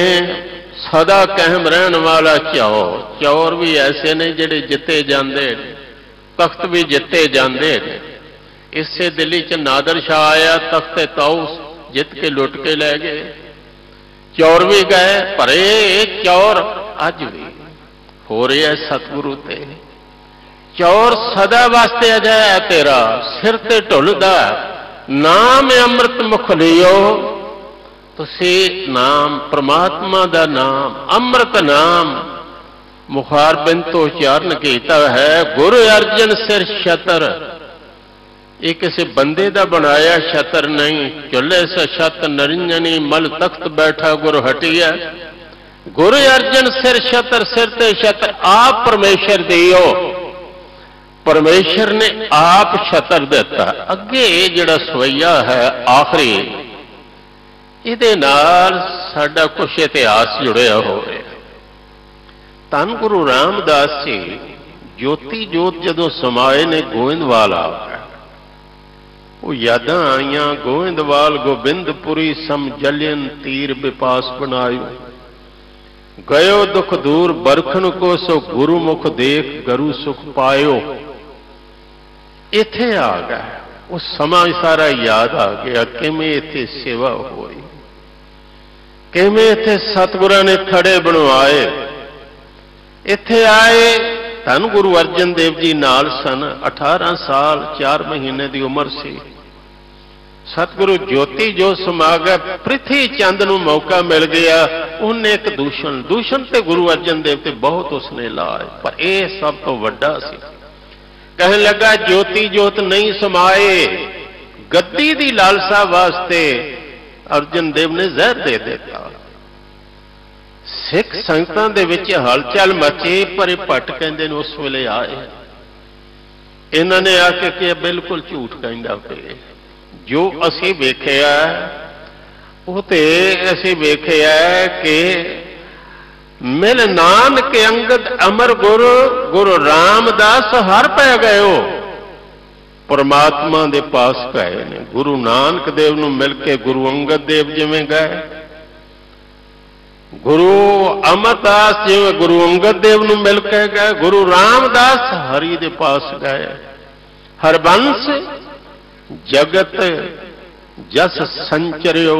S2: सदा कहम रहन वाला चौर। चौर भी ऐसे ने जिहड़े जिते जाते, तख्त भी जिते जाते। इसे दिल्ली च नादर शाह आया, तख्त ताऊस जित के लुट के लै गए। चौर भी गए, भरे चौर अज भी हो रहा है सतगुरु ते। चौर सदा वास्ते अजय है तेरा, सिर ते ढुलदा। नाम अमृत मुख लियो, तुसी नाम परमात्मा का नाम, अमृत नाम मुखार बिन तो उच्चारण किया है। गुरु अर्जन सिर छतर, ये किसी बंदे का बनाया छतर नहीं। चुले से छत नरिंजनी, मल तख्त बैठा गुर हटिया। गुरु अर्जन सिर छतर सिर ते छतर आप परमेश्वर दियो। परमेश्वर ने आप छतर दिता। अगे जिहड़ा सवैया है आखिरी, इहदे नाल साडा कुछ इतिहास जुड़िया होवे। धन गुरु रामदास जी ज्योति जोत जदों समाए ने गोविंदवाल आ गए, वो यादां आईयां गोविंदवाल गोबिंदपुरी सम जलियन तीर विपास बनायो। गयो दुख दूर बरखन को सो गुरु मुख देख गरु सुख पायो। इथे आ गया, वो समा सारा याद आ गया किवें इथे सेवा होई, किवें इथे सतगुरां ने थड़े बनवाए। इथे आए धन गुरु अर्जन देव जी नाल सन। 18 साल 4 महीने की उम्र सी। सतगुरु ज्योति जो समा गया, पृथ्वी चंद नूं मौका मिल गया। उन्हें एक दूषण ते गुरु अर्जन देव ते बहुत उसने लाए, पर यह सब तो वड्डा सी। कहने लगा ज्योति जोत नहीं समाए, गद्दी दी लालसा वास्ते अर्जन देव ने जहर दे दिता। सिख संगतां दे विच हलचल मची, पर भट्ट कहंदे ने उस वेले आए। इन्हां ने आके कि बिल्कुल झूठ कहंदा पिए, जो असीं वेखिआ ਉਹ ਤੇ ਅਸੀਂ ਵੇਖਿਆ कि मिल नानक अंगद अमर गुरु गुरु रामदास हर पै गए हो। परमात्मा दे पास गए ने। गुरु नानक देव नूं मिल के गुरु अंगद देव जिवें गए, गुरु अमरदास जिवें गुरु अंगद देव नूं मिल के गए, गुरु रामदास हरि दे पास गए। हरबंस जगत जस संचरियो,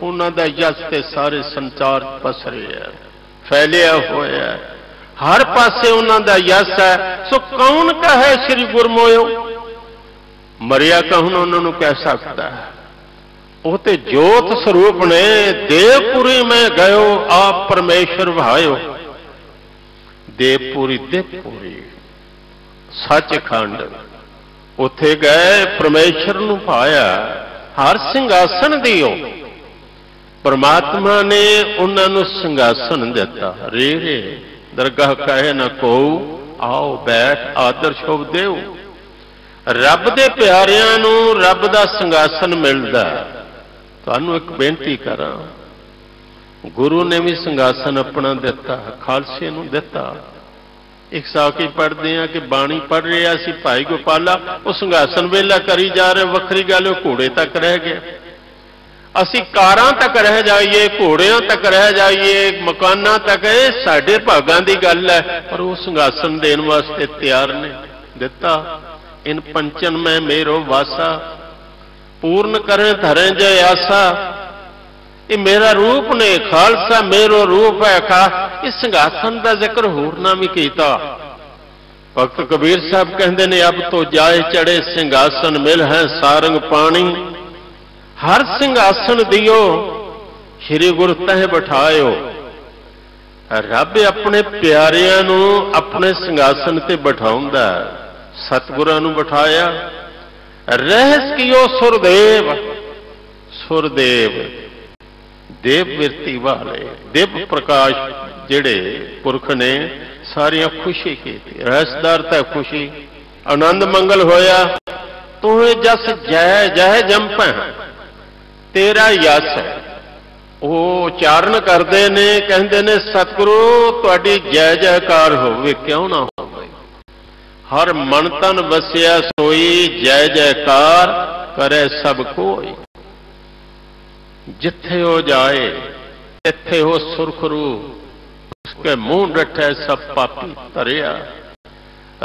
S2: उन्हां दा जस ते सारे संसार पसरिया फैलिया होया, हर पासे उन्हां दा यस है। सो कौन कहे श्री गुरमोयो, मरिया कौन उन्होंने कह सकता है। वो ते जोत स्वरूप ने। देवपुरी में गयो आप परमेश्वर भायो। देवपुरी देवपुरी सचखंड, उथे गए परमेश्वर नूं पाया। हर सिंघासन दियो, परमात्मा ने उन्होंने सिंघासन दिता। रे रे दरगाह कहे ना को, आओ बैठ आदर शुभ देव। रब दे प्यारियां नूं रब दा सिंघासन मिलदा। तुहानूं एक बेनती करा, गुरु ने भी सिंघासन अपना दिता, खालसे नूं दिता। एक साखी पढ़ते हैं कि बाणी पढ़ रहे सी भाई गोपाला, वो सिंघासन वेला करी जा रहे। वखरी गल घोड़े तक रह गए। असी कारां तक रह जाइए, घोड़ियां तक रह जाइए, मकानां तक, साडे भागां दी गल है। पर वो सिंघासन देण वास्ते तैयार ने। दिता इन पंचन में मेरो वासा, पूर्ण करें धरें जय आसा। ये मेरा रूप ने, खालसा मेरो रूप है। खा इस सिंघासन का जिक्र होरना भी किया। भगत कबीर साहब कहते ने, अब तो जाए चढ़े सिंघासन मिल है सारंग पानी। हर सिंघासन दियो श्री गुरु तह बिठायो। रब अपने प्यारियां नूं अपने सिंघासन ते बिठाउंदा। सतगुरां नूं बिठाया। रहस कियो सुरदेव, सुरदेव देव बिरती वाले, दिव प्रकाश जिहड़े पुरख ने सारियां खुशी की। रहसदार तै खुशी, आनंद मंगल होया। तुहें जस जय जय जंपै, तेरा यस है। वो उचारण करते ने, कहते ने सतगुरु तुहाडी जय जयकार होवे, क्यों ना होवे। हर मन तन वसिया सोई, जय जयकार करे सब कोई। जिथे हो जाए तिथे हो सुरखरू, उसके मुंह डठे सब पापी तरिया।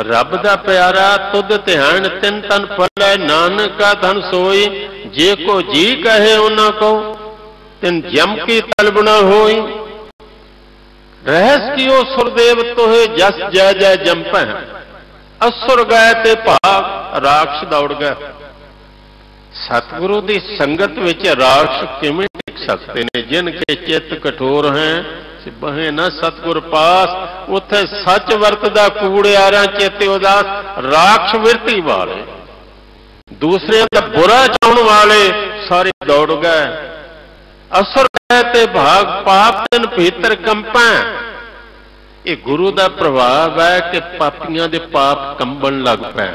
S2: रब दा प्यारा तुद ध्यान तिन तन फलै, नानक का धन सोई। जे को जी कहे उन्ना को, तिन जम की तलब न होई। रहस कियो सुरदेव तोहे जस जय जय जंपै। असुर गए ते भाग, राक्ष दौड़ गए। सतगुरु की संगत विच राक्ष किवें टिक सकते ने। जिनके चित्त कठोर हैं बहे न सतगुर पास। उथे सच वरतदा कूड़ियारा चेते उदास। राक्ष विरती वाले, दूसरे का बुरा चाहने वाले सारे दौड़ गए। असुर ते भाग पाप तिन भीतर कंपै। ये गुरु का प्रभाव है कि पापियां दे पाप कंबन लग पै।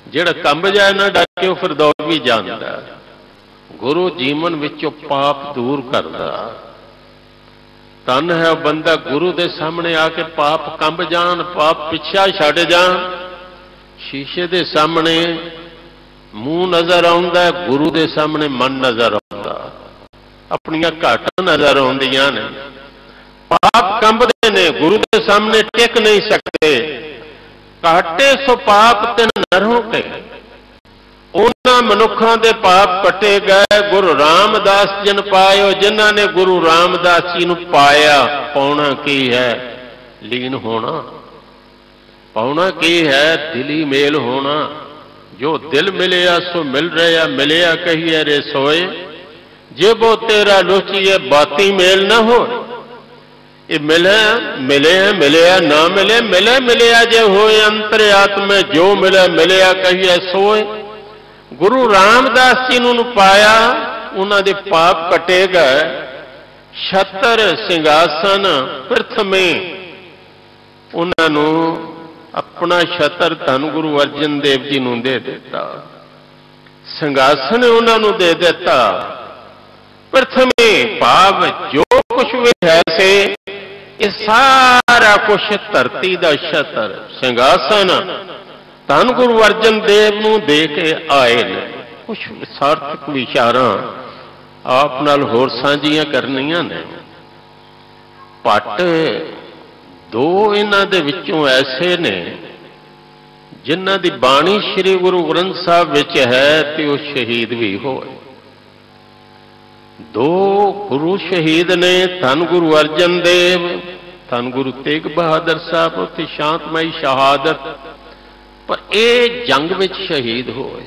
S2: जिहड़ा कंब जाए ना डर के फिर दौड़ भी जाता। गुरु जीवन विचों पाप दूर करदा। तन है वह बंदा गुरु के सामने आके पाप कंब जान, पाप पिछा छड़ जान। शीशे के सामने मुंह नजर आउंदा, गुरु के सामने मन नजर आउंदा। अपनियां घाटां नजर आउंदियां ने। पाप कंबदे ने, गुरु के सामने टिक नहीं सकते। घाटे सो पाप तिन नरों के। उन्हां मनुखां दे पाप कटे गए। गुरु रामदास जिन पायो, जिन्हां ने गुरु रामदास जी नूं पाया। पाउणा की है? लीन होना। पाउणा की है? दिली मेल होना। जो दिल मिलिया सो मिल रहा, मिलिया कहिए रे सोए। जे वो तेरा लुचिए बाती मेल न हो। ये मिले मिले मिलिया ना मिले, मिले मिलिया जे होए अंतर आत्मा। जो मिले मिलिया कहिए सोए। गुरु रामदास जी नूं पाया, उन्हां दे पाप कटे गए। छतर सिंघासन प्रथमे उन्हां नूं अपना छतर धन गुरु अर्जन देव जी नूं दे दिता। सिंघासन उन्हां नूं दे दिता। प्रथमे भाव जो कुछ भी है से ये सारा कुछ धरती दा छतर सिंघासन धन गुरु अर्जन देव नूं दे के आए ने। कुछ सार्थक विचारां आप नाल होर साझियां करनियां ने। पट दो इन्हां दे विचों ऐसे ने जिन्हां दी बाणी श्री गुरु ग्रंथ साहब विच है ते वो शहीद भी होए। दो गुरु शहीद ने, धन गुरु अर्जन देव, धन गुरु तेग बहादुर साहब। उत्थे शांतमई शहादत, पर ये जंग विच शहीद होए,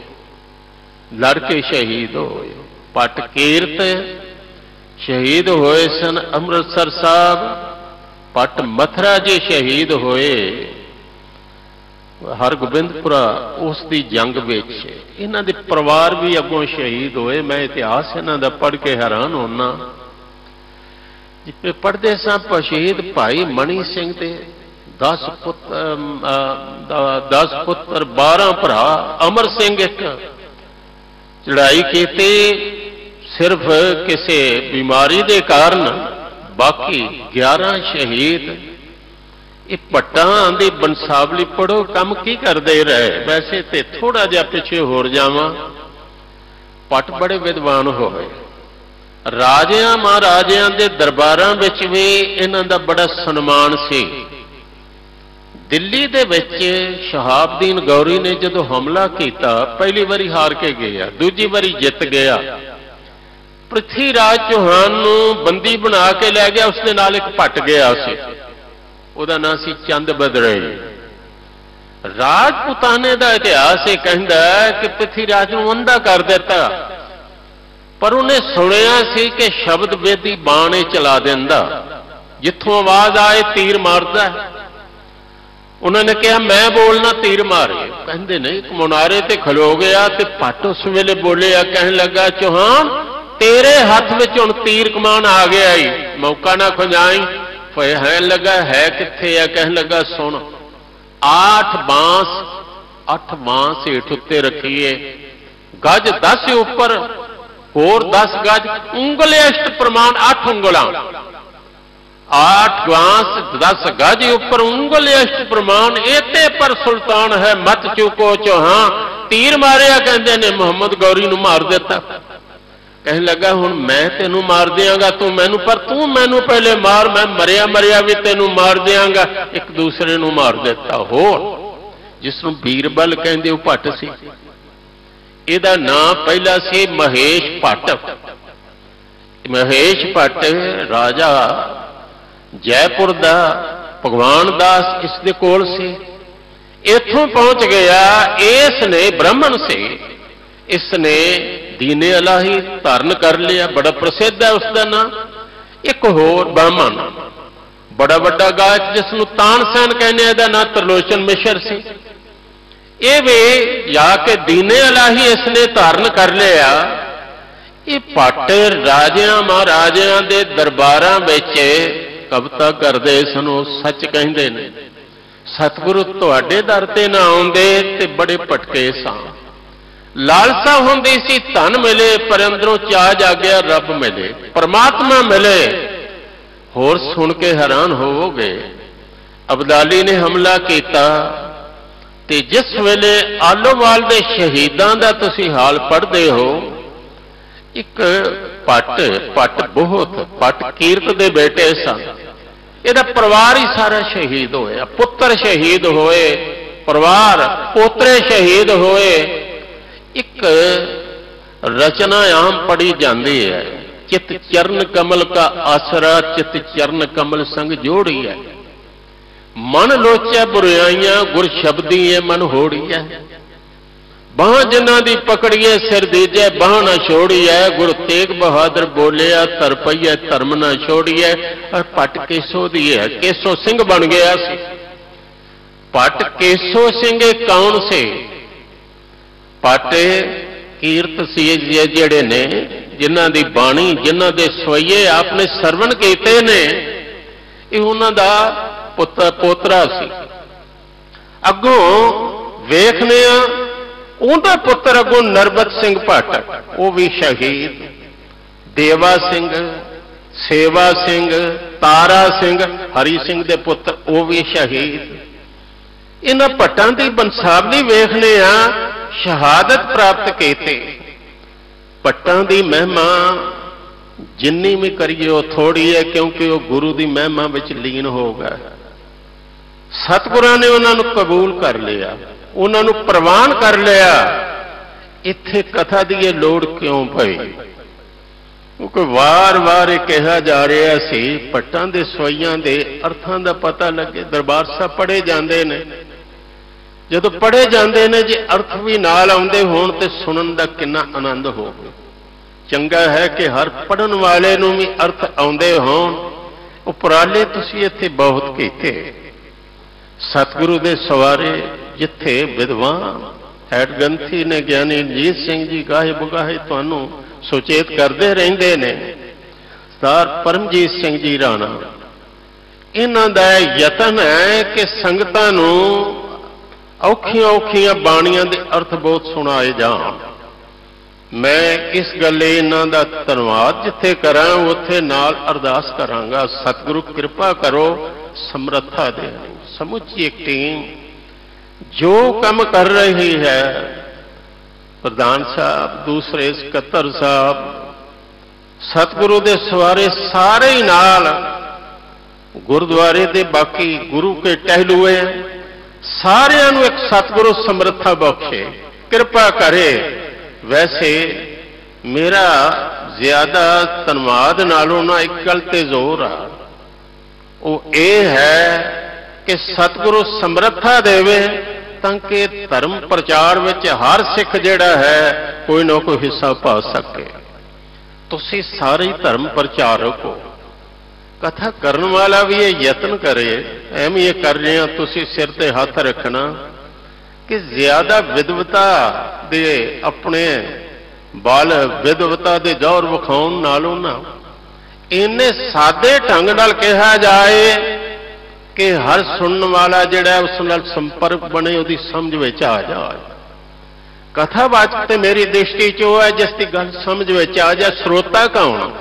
S2: लड़के शहीद होए। पट कीरत शहीद होए सन अमृतसर साहब। पट मथुरा जी शहीद होए हरगोबिंदपुरा उस दी जंग विच। इन्हां दे परिवार भी अगों शहीद होए। मैं इतिहास इन्हां दा पढ़ के हैरान होना। जिथे पढ़ते सां शहीद भाई मणी सिंह दे 10 पुत्र 12 भरा। अमर सिंह एक चढ़ाई की सिर्फ किसी बीमारी के कारण, बाकी 11 शहीद। ये भट्टां दी बंसावली पढ़ो कम की करते रहे। वैसे तो थोड़ा जिहा पिछे होर जावां। पट बड़े विद्वान होए। राजियां महाराजियां दे दरबारां विच भी इन्हां दा बड़ा सन्मान सी। दिल्ली दे विच शहाबुद्दीन गौरी ने जदों हमला किया, पहली बारी हार के गया, दूजी बारी जित गया। पृथ्वीराज चौहान नूं बंदी बना के लै गया। उसदे नाल एक भट्ट गया सी, ਉਹਦਾ ਨਾਂ ਸੀ चंद बदरई। राजपुताने का इतिहास यह कहता है कि पृथ्वीराज को अंधा कर दिता, पर उन्हें सुनिया सी कि शब्द बेदी बाण चला देंदा, जिथों आवाज आए तीर मारदा। उन्होंने कहा मैं बोलना तीर मारे। कहते नहीं, मुनारे ते खलो गया तो भट्ट उस वेले बोले, कहने लगा चौहान तेरे हाथ में हुण तीर कमान आ गया ही, मौका ना खुंजाई। है लगा है किथे है? कहने लगा सुन, 8 बांस हेठ उत्ते रखिए, गज 10 उपर होर 10 गज, उंगल इष्ट प्रमाण 8 उंगलां, 8 बांस 10 गज उपर उंगल इष्ट प्रमाण। एते पर सुल्तान है मत चुको चौहान। तीर मारिया कहते ने मुहम्मद गौरी नूं मार दिता। कहने लगा हुण मैं तेनू मार देंगा, तू मैनू, पर तू मैनू पहले मार, मैं मरिया मरिया भी तेनू मार देंगा। एक दूसरे नू मार देता। होर जिसनू बीरबल कहंदे वो भट्ट सी। इहदा नाम पहला सी महेश भट्ट। महेश भट्ट राजा जयपुर दा भगवान दास इस दे कोल सी। इथों पहुंच गया। इसने ब्राह्मण से, इसने दीने इलाही धारण कर लिया, बड़ा प्रसिद्ध है उसका नाम। एक होर ब्राह्मण बड़ा बड़ा गायक जिसनों तानसेन कहने, का नाम त्रिलोचन मिश्र से। ये भी जाके दीने इलाही इसने धारण कर लिया। ਇਹ ਪੱਟ ਰਾਜਿਆਂ ਮਹਾਰਾਜਿਆਂ ਦੇ ਦਰਬਾਰਾਂ ਵਿੱਚ ਕਵਿਤਾ ਕਰਦੇ ਸਨ, ਉਹ ਸੱਚ ਕਹਿੰਦੇ ਨੇ। ਸਤਿਗੁਰੂ ਤੁਹਾਡੇ ਦਰ ਤੇ ਨਾ ਆਉਂਦੇ ਤੇ ਬੜੇ ਭਟਕੇ ਸਾਂ। ਲਾਲਸਾ ਹੁੰਦੀ ਸੀ ਧਨ ਮਿਲੇ, ਪਰ ਅੰਦਰੋਂ ਚਾਅ ਜਾਗਿਆ ਰੱਬ ਮਿਲੇ, ਪਰਮਾਤਮਾ ਮਿਲੇ। ਹੋਰ ਸੁਣ ਕੇ ਹੈਰਾਨ ਹੋਵੋਗੇ, ਅਬਦਾਲੀ ਨੇ ਹਮਲਾ ਕੀਤਾ ਤੇ ਜਿਸ ਵੇਲੇ ਆਲੋਵਾਲ ਦੇ ਸ਼ਹੀਦਾਂ ਦਾ ਤੁਸੀਂ ਹਾਲ ਪੜ੍ਹਦੇ ਹੋ, ਇੱਕ ਪੱਟ ਬਹੁਤ ਕੀਰਤ ਦੇ ਬੇਟੇ ਸਨ, ਇਹਦਾ ਪਰਿਵਾਰ ਹੀ ਸਾਰਾ ਸ਼ਹੀਦ ਹੋਇਆ, ਪੁੱਤਰ ਸ਼ਹੀਦ ਹੋਏ, ਪਰਿਵਾਰ ਪੋਤਰੇ ਸ਼ਹੀਦ ਹੋਏ। ਇੱਕ ਰਚਨਾ ਆਮ ਪੜੀ ਜਾਂਦੀ ਹੈ, ਚਿਤ ਚਰਨ ਕਮਲ ਕਾ ਆਸਰਾ, ਚਿਤ ਚਰਨ ਕਮਲ ਸੰਗ ਜੋੜੀ ਹੈ। ਮਨ ਲੋਚੈ ਬੁਰਾਈਆਂ, ਗੁਰ ਸ਼ਬਦੀ ਹੈ ਮਨ ਹੋੜੀਐ। ਬਾਹ ਜਿਨ੍ਹਾਂ ਦੀ ਪਕੜੀਏ ਸਿਰ ਦੀਜੈ, ਬਾਹ ਨਾ ਛੋੜੀਐ। ਗੁਰ ਤੇਗ ਬਹਾਦਰ ਬੋਲਿਆ, ਧਰ ਪਈਐ ਧਰਮ ਨਾ ਛੋੜੀਐ। ਔਰ ਪੱਟ ਕੇਸੋ ਦੀ ਹੈ, ਕੇਸੋ ਸਿੰਘ ਬਣ ਗਿਆ ਸੀ। ਪੱਟ ਕੇਸੋ ਸਿੰਘ ਕੌਣ ਸੀ? ਪੱਟ ਕੀਰਤ ਸੀ ਜਿਹੜੇ ਨੇ, ਜਿਨ੍ਹਾਂ ਦੀ ਬਾਣੀ, ਜਿਨ੍ਹਾਂ ਦੇ ਸਵਈਏ ਆਪਨੇ ਸਰਵਣ ਕੀਤੇ ਨੇ, ਇਹ ਉਹਨਾਂ ਦਾ ਪੋਤਰਾ ਸੀ। ਅੱਗੋਂ ਵੇਖਨੇ ਆ, ਉਹਦਾ ਪੁੱਤਰ ਅੱਗੋਂ ਨਰਬਤ ਸਿੰਘ ਭੱਟ, ਉਹ ਵੀ ਸ਼ਹੀਦ। ਦੇਵਾ ਸਿੰਘ, ਸੇਵਾ ਸਿੰਘ, ਤਾਰਾ ਸਿੰਘ, ਹਰੀ ਸਿੰਘ ਦੇ ਪੁੱਤਰ, ਉਹ ਵੀ ਸ਼ਹੀਦ। ਇਹਨਾਂ ਭੱਟਾਂ ਦੀ ਬੰਸਾਵਲੀ ਵੇਖਨੇ ਆ, ਸ਼ਹਾਦਤ ਪ੍ਰਾਪਤ ਕੀਤੇ। ਭੱਟਾਂ ਦੀ ਮਹਿਮਾ ਜਿੰਨੀ ਵੀ ਕਰੀਏ ਉਹ ਥੋੜੀ ਹੈ, ਕਿਉਂਕਿ ਉਹ ਗੁਰੂ ਦੀ ਮਹਿਮਾ ਵਿੱਚ ਲੀਨ ਹੋ ਗਏ। ਸਤਿਗੁਰਾਂ ਨੇ ਉਹਨਾਂ ਨੂੰ ਕਬੂਲ ਕਰ ਲਿਆ, ਉਹਨਾਂ ਨੂੰ ਪ੍ਰਵਾਨ ਕਰ ਲਿਆ। ਇੱਥੇ ਕਥਾ ਦੀ ਇਹ ਲੋੜ ਕਿਉਂ ਪਈ? ਕਿਉਂਕਿ ਵਾਰ-ਵਾਰ ਇਹ ਕਿਹਾ ਜਾ ਰਿਹਾ ਸੀ, ਭੱਟਾਂ ਦੇ ਸਵਈਆਂ ਦੇ ਅਰਥਾਂ ਦਾ ਪਤਾ ਲੱਗੇ। ਦਰਬਾਰ ਸਾਹਿਬ ਪੜ੍ਹੇ ਜਾਂਦੇ ਨੇ, ਜਦੋਂ ਪੜ੍ਹੇ ਜਾਂਦੇ ਨੇ, ਜੇ ਅਰਥ ਵੀ ਨਾਲ ਆਉਂਦੇ ਹੋਣ ਤੇ ਸੁਣਨ ਦਾ ਕਿੰਨਾ ਆਨੰਦ ਹੋਵੇ। ਚੰਗਾ ਹੈ ਕਿ ਹਰ ਪੜ੍ਹਨ ਵਾਲੇ ਨੂੰ ਵੀ ਅਰਥ ਆਉਂਦੇ ਹੋਣ। ਉਪਰਾਲੇ ਤੁਸੀਂ ਇੱਥੇ ਬਹੁਤ ਕੀਤੇ। ਸਤਿਗੁਰੂ ਦੇ ਸਵਾਰੇ ਜਿੱਥੇ ਵਿਦਵਾਨ ਹੈਡਗੰਥੀ ਨੇ, ਗਿਆਨੀ ਰਣਜੀਤ ਸਿੰਘ ਜੀ ਗਾਹੇ ਬੁਗਾਹੇ ਤੁਹਾਨੂੰ ਸੁਚੇਤ ਕਰਦੇ ਰਹਿੰਦੇ ਨੇ। ਸਰਦਾਰ ਪਰਮਜੀਤ ਸਿੰਘ ਜੀ ਰਾਣਾ, ਇਹਨਾਂ ਦਾ ਯਤਨ ਹੈ ਕਿ ਸੰਗਤਾਂ ਨੂੰ ਔਖੀਆਂ ਬਾਣੀਆਂ ਦੇ ਅਰਥ ਬਹੁਤ ਸੁਣਾਏ ਜਾਣ। ਮੈਂ ਇਸ ਗੱਲੇ ਇਹਨਾਂ ਦਾ ਧੰਨਵਾਦ ਜਿੱਥੇ ਕਰਾਂ, ਉੱਥੇ ਨਾਲ ਅਰਦਾਸ ਕਰਾਂਗਾ, ਸਤਿਗੁਰੂ ਕਿਰਪਾ ਕਰੋ, ਸਮਰੱਥਾ ਦੇ। ਸਮੁੱਚੀ ਇੱਕ ਟੀਮ ਜੋ ਕੰਮ ਕਰ ਰਹੀ ਹੈ, ਪ੍ਰਧਾਨ ਸਾਹਿਬ, ਦੂਸਰੇ ਸਕੱਤਰ ਸਾਹਿਬ, ਸਤਿਗੁਰੂ ਦੇ ਸਵਾਰੇ ਸਾਰੇ ਹੀ ਨਾਲ, ਗੁਰਦੁਆਰੇ ਦੇ ਬਾਕੀ ਗੁਰੂ ਕੇ ਟਹਿਲੂਏ, ਸਾਰਿਆਂ ਨੂੰ ਇੱਕ ਸਤਿਗੁਰੂ ਸਮਰੱਥਾ ਬਖਸ਼ੇ, ਕਿਰਪਾ ਕਰੇ। ਵੈਸੇ ਮੇਰਾ ਜ਼ਿਆਦਾ ਧੰਨਵਾਦ ਨਾਲੋਂ ਨਾ ਇੱਕ ਗੱਲ ਤੇ ਜ਼ੋਰ ਆ, ਉਹ ਇਹ ਹੈ ਕਿ ਸਤਿਗੁਰੂ ਸਮਰੱਥਾ ਦੇਵੇ ਤਾਂ ਕਿ ਧਰਮ ਪ੍ਰਚਾਰ ਵਿੱਚ ਹਰ ਸਿੱਖ ਜਿਹੜਾ ਹੈ ਕੋਈ ਨਾ ਕੋਈ ਹਿੱਸਾ ਪਾ ਸਕੇ। ਤੁਸੀਂ ਸਾਰੇ ਧਰਮ ਪ੍ਰਚਾਰਕ ਹੋ। ਕਥਾ ਕਰਨ ਵਾਲਾ ਵੀ ਇਹ ਯਤਨ ਕਰੇ, ਐਵੇਂ ਇਹ ਕਰ ਰਹੇ ਆ, ਤੁਸੀਂ ਸਿਰ ਤੇ ਹੱਥ ਰੱਖਣਾ ਕਿ ਜ਼ਿਆਦਾ ਵਿਦਵਤਾ ਦੇ ਆਪਣੇ ਬਲ, ਵਿਦਵਤਾ ਦੇ ਜ਼ੋਰ ਵਿਖਾਉਣ ਨਾਲੋਂ ਨਾ ਇੰਨੇ ਸਾਦੇ ਢੰਗ ਨਾਲ ਕਿਹਾ ਜਾਏ ਕਿ ਹਰ ਸੁਣਨ ਵਾਲਾ ਜਿਹੜਾ ਉਸ ਨਾਲ ਸੰਪਰਕ ਬਣੇ, ਉਹਦੀ ਸਮਝ ਵਿੱਚ ਆ ਜਾਏ। ਕਥਾਵਾਚਕ ਤੇ ਮੇਰੀ ਦ੍ਰਿਸ਼ਟੀ 'ਚ ਉਹ ਹੈ ਜਿਸ ਦੀ ਗੱਲ ਸਮਝ ਵਿੱਚ ਆ ਜਾ। ਸਰੋਤਾ ਕੌਣ?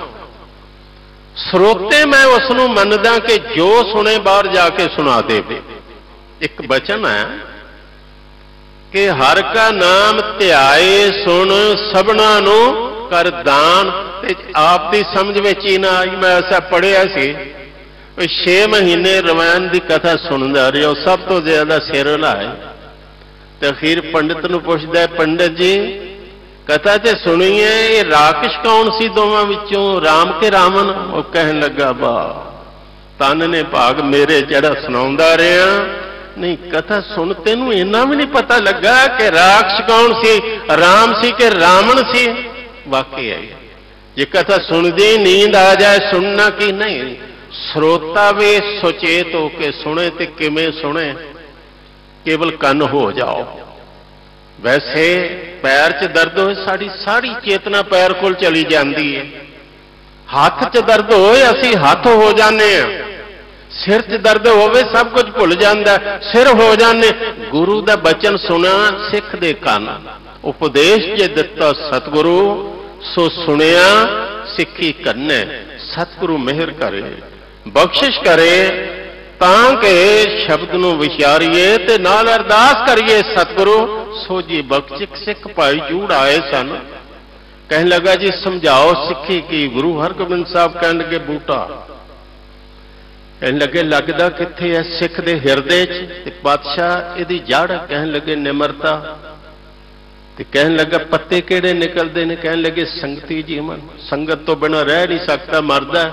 S2: ਸਰੋਤੇ ਮੈਂ ਉਸ ਨੂੰ ਮੰਨਦਾ ਕਿ ਜੋ ਸੁਣੇ ਬਾਹਰ ਜਾ ਕੇ ਸੁਣਾ ਦੇਵੇ। ਇੱਕ ਬਚਨ ਹੈ ਕਿ ਹਰ ਕਾ ਨਾਮ ਧਿਆਏ ਸੁਣ, ਸਭਨਾ ਨੂੰ ਕਰ ਦਾਨ। ਤੇ ਆਪ ਦੀ ਸਮਝ ਵਿੱਚ ਹੀ ਨਾ ਆਈ। ਮੈਂ ਐਸਾ ਪੜ੍ਹਿਆ ਸੀ, 6 ਮਹੀਨੇ ਰਮਾਇਣ ਦੀ ਕਥਾ ਸੁਣਦਾ ਰਿਹਾ, ਉਹ ਸਭ ਤੋਂ ਜ਼ਿਆਦਾ ਸਿਰ ਹਿਲਾਏ। ਤੇ ਅਖੀਰ ਪੰਡਿਤ ਨੂੰ ਪੁੱਛਦਾ, ਪੰਡਿਤ ਜੀ ਕਥਾ ਤੇ ਸੁਣੀਏ, ਇਹ ਰਾਕਸ਼ ਕੌਣ ਸੀ ਦੋਵਾਂ ਵਿੱਚੋਂ, ਰਾਮ ਕੇ ਰਾਵਣ? ਉਹ ਕਹਿਣ ਲੱਗਾ, ਵਾਹ ਤਨ ਨੇ ਭਾਗ ਮੇਰੇ ਜਿਹੜਾ ਸੁਣਾਉਂਦਾ ਰਿਹਾ। ਨਹੀਂ, ਕਥਾ ਸੁਣ ਤੈਨੂੰ ਇੰਨਾ ਵੀ ਨਹੀਂ ਪਤਾ ਲੱਗਾ ਕਿ ਰਾਕਸ਼ ਕੌਣ ਸੀ, ਰਾਮ ਸੀ ਕਿ ਰਾਵਣ ਸੀ? ਵਾਕਿਆ ਜੇ ਕਥਾ ਸੁਣਦੀ ਨੀਂਦ ਆ ਜਾਏ, ਸੁਣਨਾ ਕੀ ਨਹੀਂ। ਸਰੋਤਾ ਵੀ ਸੁਚੇਤ ਹੋ ਕੇ ਸੁਣੇ, ਤੇ ਕਿਵੇਂ ਸੁਣੇ? ਕੇਵਲ ਕੰਨ ਹੋ ਜਾਓ। वैसे पैर च दर्द होए साड़ी सारी चेतना पैर कोल चली जाती है, हाथ च दर्द होए असी हाथ हो जाने, सिर च दर्द होवे सब कुछ भुल जाता, सिर हो जाने। गुरु दा बचन सुना सिख दे कान, उपदेश जे दिता सतगुरु सो सुनिया सिक्खी करने। सतगुरु मेहर करे बख्शिश करे ताकि शब्द नूं विचारीए ते नाल अरदास करिए सतगुरु सोजी बख्शिश। सिख भाई जूड़ आए सन, कहने लगा जी समझाओ सिक्खी की। गुरु हरगोबिंद साहब कहने लगे बूटा, कहने लगे लगदा कित्थे है सिख दे हिरदे च। बादशाह इहदी जड़, कहने लगे निमरता। ते कहने लगा पत्ते केड़े निकलते हैं, कहने लगे संगती जीवन, संगत तो बिना रह नहीं सकता मरदा।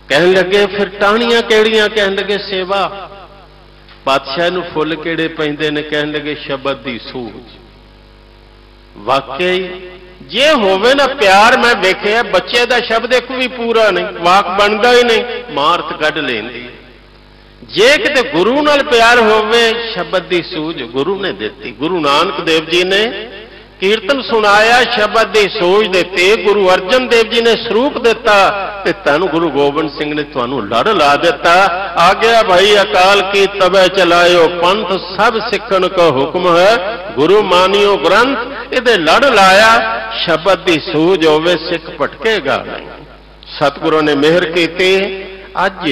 S2: कहने लगे फिर टाहनियां केड़ियां, कहने लगे सेवा। बादशाह नूं फुल केड़े पैंदे ने, कहने लगे शब्द दी सूझ। वाकई जे होवे ना प्यार, मैं वेखिया बच्चे दा शब्द एक भी पूरा नहीं, वाक बनता ही नहीं, मारत कढ लेंदी। जे किते गुरु नाल प्यार होवे शब्द दी सूझ गुरु ने दिती। गुरु नानक देव जी ने कीर्तन सुनाया, शब्द दी सूझ देती। गुरु अर्जन देव जी ने स्वरूप दिता ते धन गुरु गोबिंद सिंह ने तुहानू लड़ ला दिता। आ गया भाई अकाल की तबे चलायो पंथ, सब सिखन का हुक्म है गुरु मानियो ग्रंथ। इहदे लड़ लाया शब्द दी सूझ होवे सिख भटकेगा नहीं। सतगुरु ने मेहर की। अज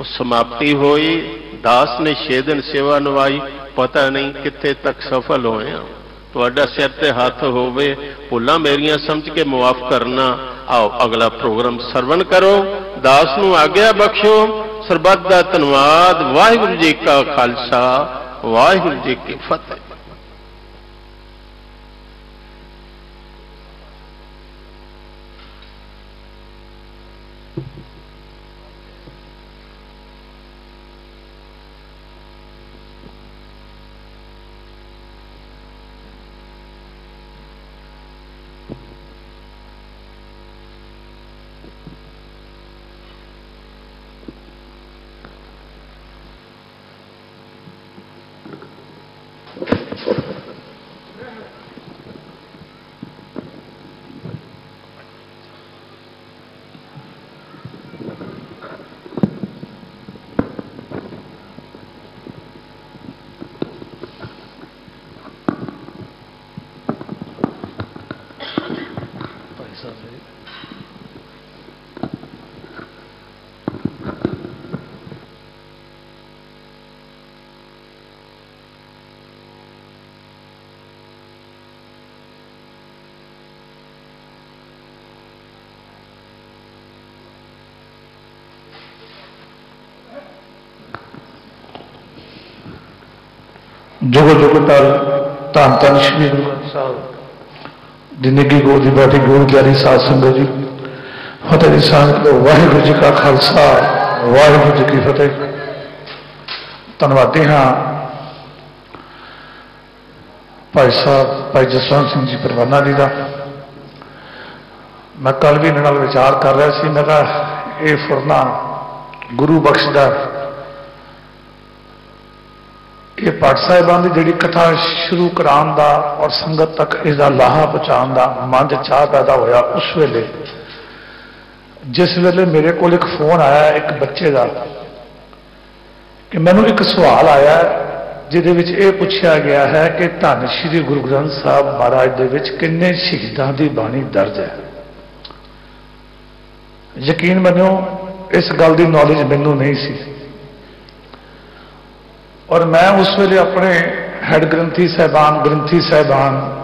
S2: समाप्ति हुई, दास ने 6 दिन सेवा नवाई, पता नहीं कित्थे तक सफल होए। तुहाडा सिर ते हाथ होवे, भुलां मेरियां समझ के मुआफ करना। आओ अगला प्रोग्राम सरवण करो, दास नूं आग्या बख्शो। सरबत दा धन्नवाद। वाहिगुरू जी का खालसा, वाहिगुरू जी की फतेह।
S3: जुगो जुगताल धन धन श्री गुरु ग्रंथ साहब जी निੱਘੀ गोद की बैठी गुरु प्यारी साध संगत जी फतेह दी सांग लो। वाहिगुरू जी का खालसा, वाहिगुरू जी की फतेह। धन्नवादी हाँ भाई साहब भाई जसवंत सिंह जी परवाना जी का। मैं कल भी इन्हां नाल विचार कर रहा सी, मैं कहा ये फुरना गुरु बख्शदा ये पाठ साहिबान की जी कथा शुरू कराने का और संगत तक इसका लाहा पहुँचाने का मन च चाह पैदा होया। उस वेले जिस वेले मेरे को एक फोन आया एक बच्चे का कि मैनू एक सवाल आया जिहदे विच ये पूछा गया है कि धन श्री गुरु ग्रंथ साहब महाराज दे विच किन्ने शहीदां दी बाणी दर्ज है। यकीन मनो इस गल की नॉलेज मैनू नहीं सी और मैं उस वेले अपने हैड ग्रंथी साहबान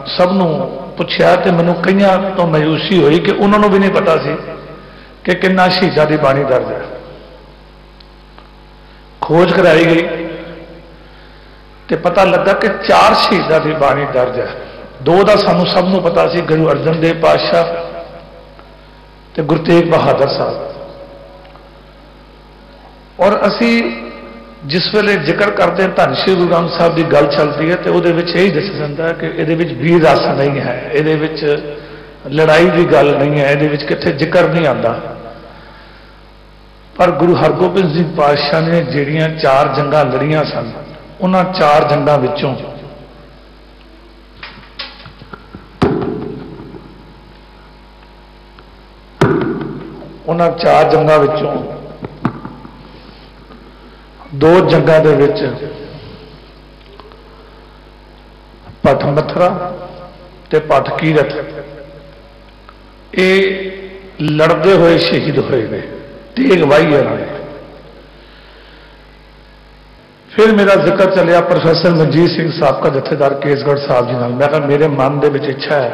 S3: सबनों पूछया तो मैनू कई तो मायूसी हुई कि उन्होंने भी नहीं पता सी कि किन्ना शहीदां दी बाणी दर्ज है। खोज कराई गई तो पता लगा कि 4 शहीदां दी बाणी दर्ज है। 2 का सानू सबनों पता सी, गुरु अर्जन देव पातशाह ते गुरु तेग बहादुर साहब। और असी जिस वेले जिक्र करते हैं धन श्री गुरु ग्रंथ साहब की गल चलती है तो वो यही दस जाता है कि ये वीर रस नहीं है, ये लड़ाई की गल नहीं है, ये कितने जिक्र नहीं आता। पर गुरु हरगोबिंद सिंह पातशाह ने ਜਿਹੜੀਆਂ 4 जंगां लड़ियां सन, उन्होंने 4 जंगां विचों ਉਹਨਾਂ 4 ਜੰਗਾਂ ਵਿੱਚੋਂ 2 ਜੰਗਾਂ ਦੇ ਵਿੱਚ ਭੱਟ ਮੱਥਰਾ ਤੇ ਭੱਟ ਕੀਰਤ ਇਹ ਲੜਦੇ ਹੋਏ ਸ਼ਹੀਦ ਹੋਏ ਨੇ, ਤੇਗ ਵਾਹੀ ਹੈ ਉਹਨਾਂ ਨੇ। फिर मेरा जिक्र चलिया प्रोफेसर मनजीत सिंह साबका जथेदार केसगढ़ साहब जी नाल। मैं कहा मेरे मन दे विच इच्छा है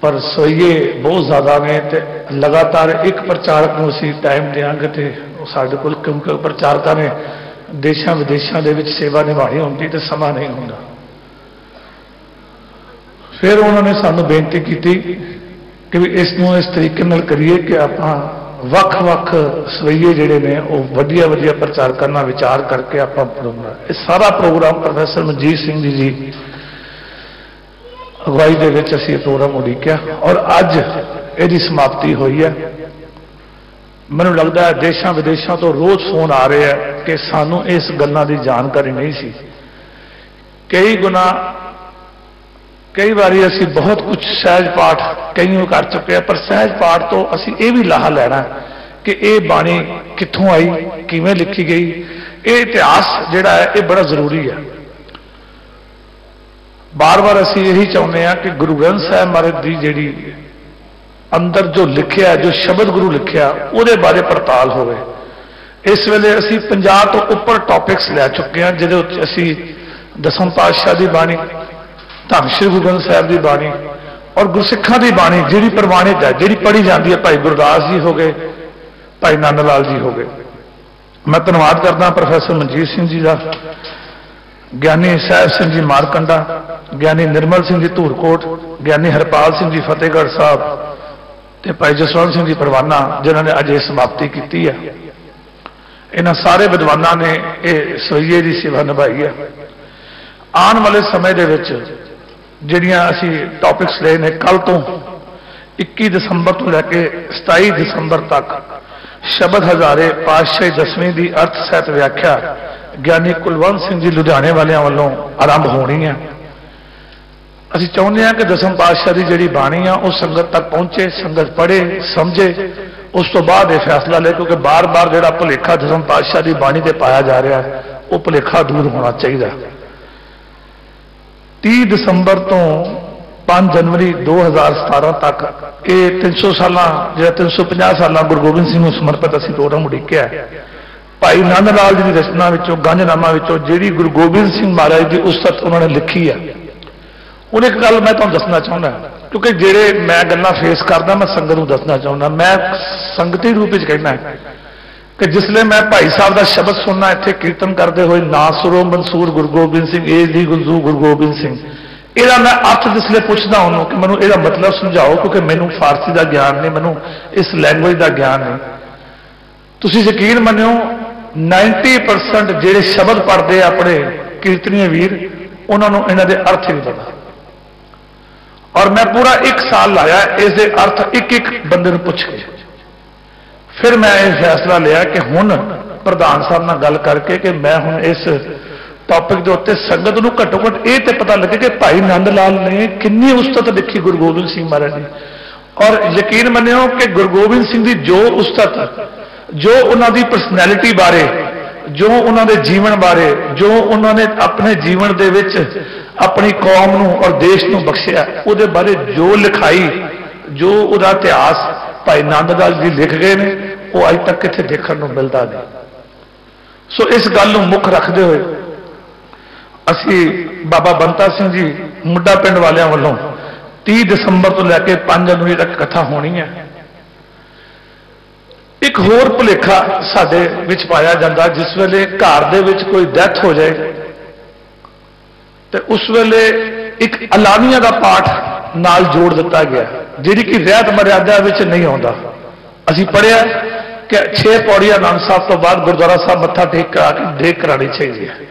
S3: पर सोईए बहुत ज़्यादा ने ते लगातार एक प्रचारक नूं असीं टाइम देंगे तो साडे कोल क्योंकि प्रचारकों ने देशों विदेशों दे विच सेवा निभानी होंदी तो समा नहीं होंदा। फिर उन्होंने सानूं बेनती की कि भी इसनूं इस तरीके नाल करिए कि आपां ਵੱਖ-ਵੱਖ ਸਵਈਏ ਜਿਹੜੇ ਨੇ ਉਹ ਵਧੀਆ ਪ੍ਰਚਾਰਕਾਂ ਨਾਲ ਵਿਚਾਰ ਕਰਕੇ ਆਪਾਂ ਪ੍ਰੋਗਰਾਮ, ਇਹ ਸਾਰਾ ਪ੍ਰੋਗਰਾਮ ਪ੍ਰੋਫੈਸਰ ਮਨਜੀਤ ਸਿੰਘ ਜੀ ਅਗਵਾਈ ਦੇ ਵਿੱਚ ਅਸੀਂ ਪ੍ਰੋਗਰਾਮ ਉਡੀਕਿਆ ਔਰ ਅੱਜ ਇਹਦੀ ਸਮਾਪਤੀ ਹੋਈ ਹੈ। ਮੈਨੂੰ ਲੱਗਦਾ ਹੈ ਦੇਸ਼ਾਂ ਵਿਦੇਸ਼ਾਂ ਤੋਂ ਰੋਜ਼ ਫੋਨ ਆ ਰਹੇ ਆ ਕਿ ਸਾਨੂੰ ਇਸ ਗੱਲਾਂ ਦੀ ਜਾਣਕਾਰੀ ਨਹੀਂ ਸੀ। कई बारी असी बहुत कुछ सहज पाठ कई कर चुके हैं पर सहज पाठ तो असी ये भी लाहा लेना कि ये बाणी कित्थों आई, किवें लिखी गई, ये इतिहास जिहड़ा है ये बड़ा जरूरी है। बार बार असी यही चाहते हैं कि गुरु ग्रंथ साहिब महाराज की जिहड़ी अंदर जो लिखिया, जो शब्द गुरु लिखिया उहदे बारे पड़ताल होवे। इस वेले असी 50 तो उपर टॉपिक्स लै चुके हैं जिहदे विच असी दसम पातशाह की बाणी, धन श्री गुरु ग्रंथ साहिब की बाणी और गुरसिखा की बाणी जिहड़ी प्रमाणित है, जिहड़ी पढ़ी जाती है, भाई गुरदास जी हो गए, भाई नंद लाल जी हो गए। मैं धन्यवाद करदा प्रोफैसर मनजीत सिंह जी का, ज्ञानी साहिब सिंह जी मारकंडा, ज्ञानी निर्मल सिंह जी धूरकोट, ज्ञानी हरपाल सिंह जी फतेहगढ़ साहब ते भाई जसवंत सिंह जी परवाना जिन्होंने अज ये समाप्ति की है। इन्हां सारे विद्वानां ने यह सवैये की सेवा निभाई है। आने वाले समय दे विच ਜਿਹੜੀਆਂ ਅਸੀਂ टॉपिक्स ले ने कल तो 21 दसंबर तो लैके 27 दसंबर तक शब्द हजारे पातशाही 10वीं की अर्थ सहित व्याख्या ज्ञानी कुलवंत सिंह जी लुधियाने वालों वालों आरंभ होनी है। असीं चाहुंदे हां कि दसम पातशाह की जिहड़ी बाणी आ वो संगत तक पहुंचे, संगत पढ़े समझे, उस तो बाद ये फैसला ले, क्योंकि बार बार जिहड़ा भुलेखा दसम पातशाह की बाणी ते पाया जा रहा है वो भुलेखा दूर होना चाहिए। 30 दसंबर तो 5 जनवरी 2017 तक ये 300 साल जो 350 साल गुरु गोबिंद सिंह समर्पित असीं प्रोग्राम उड़ीकिया। भाई नंद लाल जी की रचना विचों गंजनामा विचों जिहड़ी गुरु गोबिंद सिंह महाराज की उस्तत उन्होंने लिखी है, उन्हें एक गल मैं तुहानूं दसना चाहुंदा क्योंकि जिहड़े मैं गल्लां फेस करदा मैं संगत नूं दसना चाहुंदा। मैं संगती रूप में कहना कि जिसले मैं भाई साहब का शब्द सुनना इत्थे कीर्तन करते हुए नासुरो मंसूर गुरु गोबिंद सिंह ए दी गुंजू गुरु गोबिंद सिंह, ਇਹਦਾ मैं अर्थ जिसले पूछदा ਉਹਨੂੰ कि मैनू ਇਹਦਾ मतलब समझाओ क्योंकि मैनू फारसी का ज्ञान नहीं, मैनू इस लैंगुएज का ज्ञान नहीं। तुसीं यकीन मन्नियो 90% ਜਿਹੜੇ शब्द पढ़ते अपने कीर्तनीय वीर उन्होंने इन्हां दे अर्थ नहीं पता। और मैं पूरा 1 साल लाया इसके अर्थ एक बंदे नूं पुछ के, फिर मैं ये फैसला लिया कि हुण प्रधान साहब नाल गल करके कि मैं हुण इस टॉपिक के उत्ते संगत नूं घट्टो घट्ट ये तो पता लगे कि भाई नंद लाल ने कितनी उस्तत लिखी गुरु गोबिंद सिंह महाराज ने। और यकीन मनियो कि गुरु गोबिंद सिंह की जो उस्तत, जो उन्होंने परसनैलिटी बारे, जो उन्होंने जीवन बारे, जो उन्होंने अपने जीवन दे विच अपनी कौम नूं और देश नूं बख्शिया, उहदे बारे जो लिखाई, जो उहदा इतिहास भाई नंद लाल जी लिख गए ने वो अज तक कितने देखने को मिलता नहीं। सो इस गल नूं मुख रखते हुए असी बाबा बंता सिंह जी मुड्डा पिंड वालियां वालों 30 दसंबर तो लैके 5 जनवरी तक कथा होनी है। एक होर भुलेखा साडे विच पाया जाता, जिस वेले घर दे विच कोई डेथ हो जाए तो उस वेले एक अलानिया का पाठ नाल जोड़ दिता गया जिहड़ी कि रहत मर्यादा विच नहीं आउंदा। असीं पढ़िया कि 6 पौड़ियां आनंद साहब तो बाद गुरुद्वारा साहब मत्था टेक करा के ड्रेक करानी चाहिए है।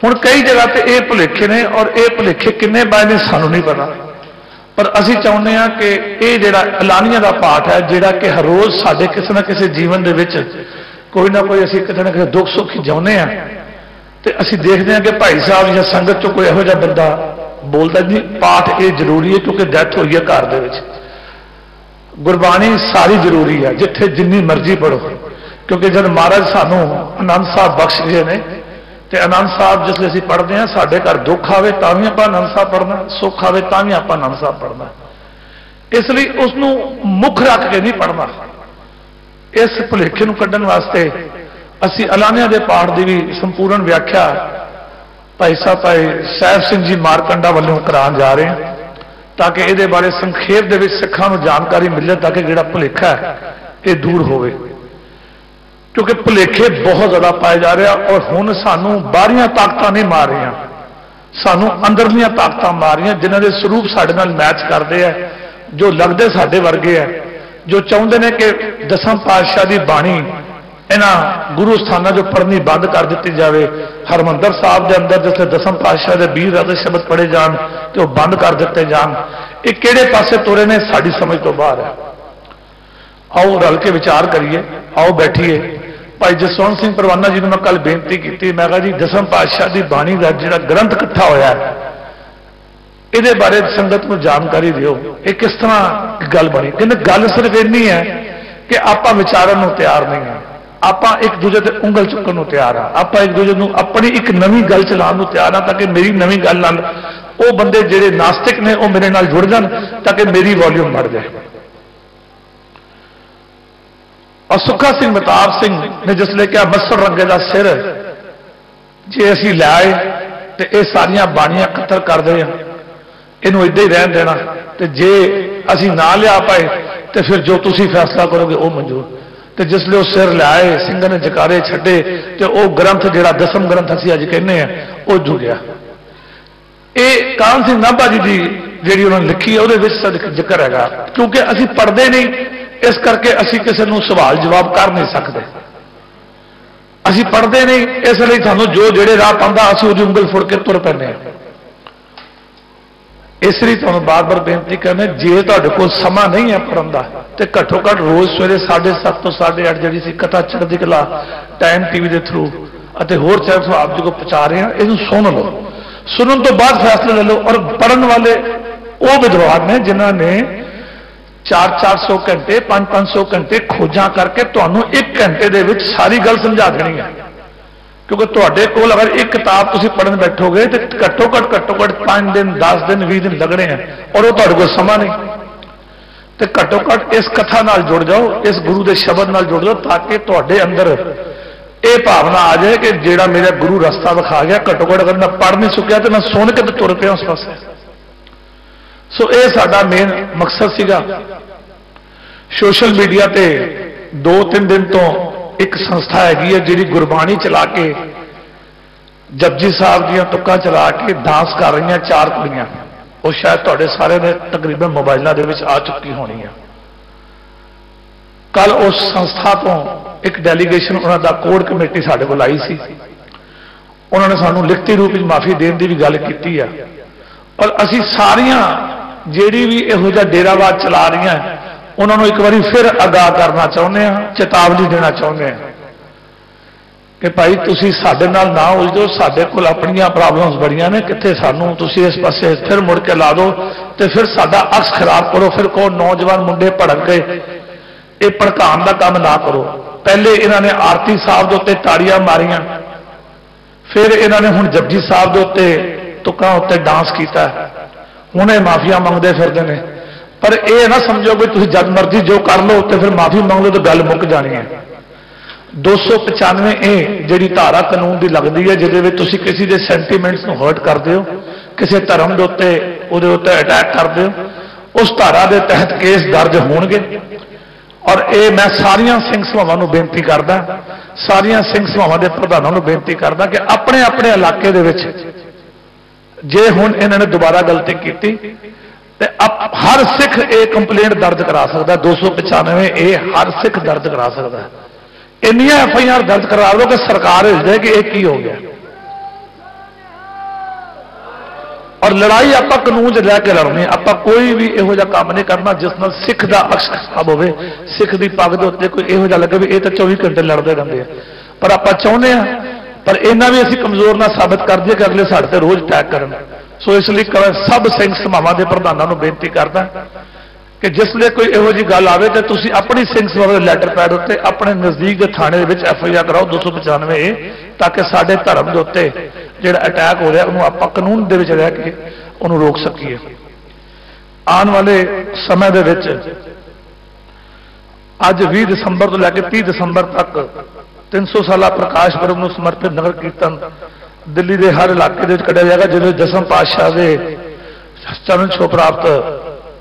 S3: हुण कई जगह ते ये भुलेखे ने और ये भुलेखे किन्ने पाए ने सानू नहीं पता, पर असीं चाहुंदे हां कि ये जिहड़ा अलानिया का पाठ है जिहड़ा कि हर रोज़ साडे किसी ना किसी जीवन दे विच कोई ना कोई असीं किते ना किते दुख सुख जाउने हां ते असीं देखदे हां कि भाई साहब या संगत चों कोई इहो जिहा बंदा बोलदा नहीं पाठ ये जरूरी है क्योंकि डेथ हुई है घर दे विच। गुरबाणी सारी जरूरी है, जिथे जिन्नी मर्जी पढ़ो, क्योंकि जब महाराज सानू आनंद साहब बख्श गए ने, तो आनंद साहब जिसले असीं पढ़ते हैं, साढ़े घर दुख आवे तां भी आपां आनंद साहब पढ़ना, सुख आवे तां भी आपां आनंद साहब पढ़ना। इसलिए उसनूं मुख रख के नहीं पढ़ना। इस भुलेखे नूं कड्ढण वास्ते असीं अलानिया के पाठ की भी संपूर्ण व्याख्या भाई साहब भाई साहिब सिंह जी मारकंडा वालों कराने जा रहे हैं, ताकि ये बारे संखेप दे विच सिखां नूं जानकारी मिले, ताकि जिहड़ा भुलेखा है ये दूर होवे। क्योंकि भुलेखे बहुत ज़्यादा पाए जा रहे हैं, और हुण सानूं बाहरियां ताकतां नहीं मार रही, सानूं अंदरलियां ताकतां मार रही, जिन्हां दे स्वरूप साडे नाल मैच करते हैं, जो लगते साडे वर्गे है, जो चाहते हैं कि दसम पातशाह की बाणी इन्हां गुरु स्थानों जो पढ़नी बंद कर दी जाए। हरमंदर साहब के अंदर जिससे दसम पातशाह के 20 रत शब्द पढ़े जान तो बंद कर दिते जान, ये किहड़े पासे तुरे ने साडी समझ तो बाहर है। आओ रल के विचार करिए, आओ बैठिए। भाई जसवंत सिंह परवाना जी ने मैं कल बेनती की, मैं कहा जी दसम पातशाह की बाणी का जिहड़ा ग्रंथ इकट्ठा होया है, ये बारे संगत को जानकारी दिओ, ये किस तरह गल बनी। कहते गल सिर्फ इन्नी है कि आप विचारन को तैयार नहीं है, आप एक दूजे से उंगल चुकन को तैयार हाँ, आप एक दूजे को अपनी एक नवी गल चलाने को तैयार हाँ, ताकि मेरी नवी गल नाल वो बंदे जिहड़े नास्तिक ने वो मेरे नाल जुड़ जान, ताकि मेरी वॉल्यूम बढ़ जाए। और सुखा सिंह महताब सिंह ने जिसले क्या मस्सर रंगे का सिर जे असी लाए तो ये सारिया बाणियां कतर कर दे, इनू इदा ही रहन देना, तो जे असी ना लिया पाए तो फिर जो तुसी फैसला करोगे वो मंजूर। तो जिसले वो सिर लाए सिंह ने जकारे छड्डे तो वह ग्रंथ जिहड़ा दसम ग्रंथ असी अज कहने हैं वो जुड़िया। ये कान सिंह नाभा जी की जी उन्होंने लिखी है, वो जिक्र है, क्योंकि असी पढ़ते नहीं, इस करके असी किसी को सवाल जवाब कर नहीं सकते। असी पढ़ते नहीं, इसलिए सानू जो जेड़े राह पांदा असी उसकी उंगल फुड़ के तुर पैने। इसलिए तुहानू बार बार बेनती करने, जे तुहाडे कोल समा नहीं है पढ़न का, तो घट्टो घट्ट रोज़ सवेरे 7:30 तो 8:30 जी कथा चढ़दी कला टाइम टीवी के थ्रू होर चैनल आप जी को पहुँचा रहे हैं, इनू सुन लो, सुनने तो बाद फैसले ले लो। और पढ़न वाले वो विद्वान ने जिन्होंने 400-400 घंटे 500-500 घंटे खोजा करके तुहानू 1 घंटे दे विच सारी गल समझा देनी है। क्योंकि तुहाडे कोल अगर एक किताब तुसीं पढ़न बैठोगे तो घट्टो घट्ट 5 दिन 10 दिन 20 दिन लगने हैं, और वो तुहाडे कोल समा नहीं। तो घट्टो घट्ट इस कथा नाल जुड़ जाओ, इस गुरु के शब्द नाल जुड़ जाओ, ताकि तुहाडे अंदर ये भावना आ जाए कि जेड़ा मेरा गुरु रस्ता विखा गया, घट्टो घट्ट अगर मैं पढ़ नहीं चुकिया तो मैं सुन के तो तुर पिया उस पासे। सो ये साडा मेन मकसद सीगा। सोशल मीडिया ते 2-3 दिन तो एक संस्था हैगी है जिहड़ी गुरबाणी चला के जपजी साहब दियां तुक्कां चला के डांस कर रही हैं 4 कुड़ियां, वो शायद तुहाडे सारे ने तकरीबन मोबाइलों के विच आ चुकी होनी है। कल उस संस्था तो एक डेलीगेशन उन्होंने दा कोड कमेटी साडे कोल आई सी, उन्होंने सानू लिखती रूप में माफी देने की भी गल की है। और असी सारियां जिहड़ी भी इहो जिहा डेरावाद चला रही हैं उन्होंने एक बार फिर आगाह करना चाहते हैं, चेतावनी देना चाहते हैं कि भाई तुसी साडे नाल ना उलझो, साडे कोल अपनियां प्रॉब्लम्स बड़ियां ने, कित्थे सानू तुसी इस पासे फिर मुड़ के ला दो तो फिर साडा अक्स खराब करो, फिर कहो नौजवान मुंडे भड़क गए। ये भड़काउण दा काम ना करो। पहले इन्होंने आरती साहब के उत्ते ताड़ियां मारियां, फिर इन्होंने हुण जपजी साहब के उत्ते तुक्कां उत्ते डांस किया, हुण ये माफिया मंगते फिरदे ने। पर यह ना समझो भी तुम जब मर्जी जो कर लो तो फिर माफी मांग लो तो गल मुक जानी है। 295 जी धारा कानून की लगती है, जिसे किसी के सेंटीमेंट्स को हर्ट करते हो, किसी धर्म के उत्ते अटैक करते हो, उस धारा के तहत केस दर्ज होणगे। और ये मैं सारिया सिंह सभावां नूं बेनती करदा, सारिया सिंह सभावां के प्रधानों नूं बेनती करदा कि अपने अपने इलाके दे विच जे हुण इन्होंने दोबारा गलती की तो हर सिख ये कंप्लेंट दर्ज करा सकता। 295 ये हर सिख दर्ज करा सकता है। इन्नियां FIR दर्ज करा दो कि सरकार हिल जाए कि एक ही हो गया। और लड़ाई आप कानून च लैके लड़नी, आप कोई भी इहो जिहा काम नहीं करना जिस नाल सिख का अक्स खराब होवे, सिख की पग के उत्ते कोई इहो जिहा लगे भी ये तो 24 घंटे लड़ते रहते हैं। पर आप चाहते हैं पर इन्ना भी असीं कमजोर ना साबित कर दिए कि अगले साढ़े ते रोज अटैक करन। सो इसलिए सब सिंह सभावां के प्रधानों को बेनती करदा कि जिसले कोई इहो जी गल आवे तो तुसी अपनी सिंह सभा के लैटर पैड उत्ते अपने नज़दीक के थाने FIR कराओ 295 ताकि साडे धर्म के उत्ते जिहड़ा अटैक हो रहा उन्होंने आपां कानून दे विच रह के उन्होंने रोक सकीए। आने वाले समय दे विच अज 20 दिसंबर तो लैके 30 दिसंबर तक 300 साला प्रकाश पुरब नूं समर्पित नगर कीर्तन दिल्ली के हर इलाके के कढ़िया जाएगा, जिन्हें दसम पातशाह के चरण छो प्राप्त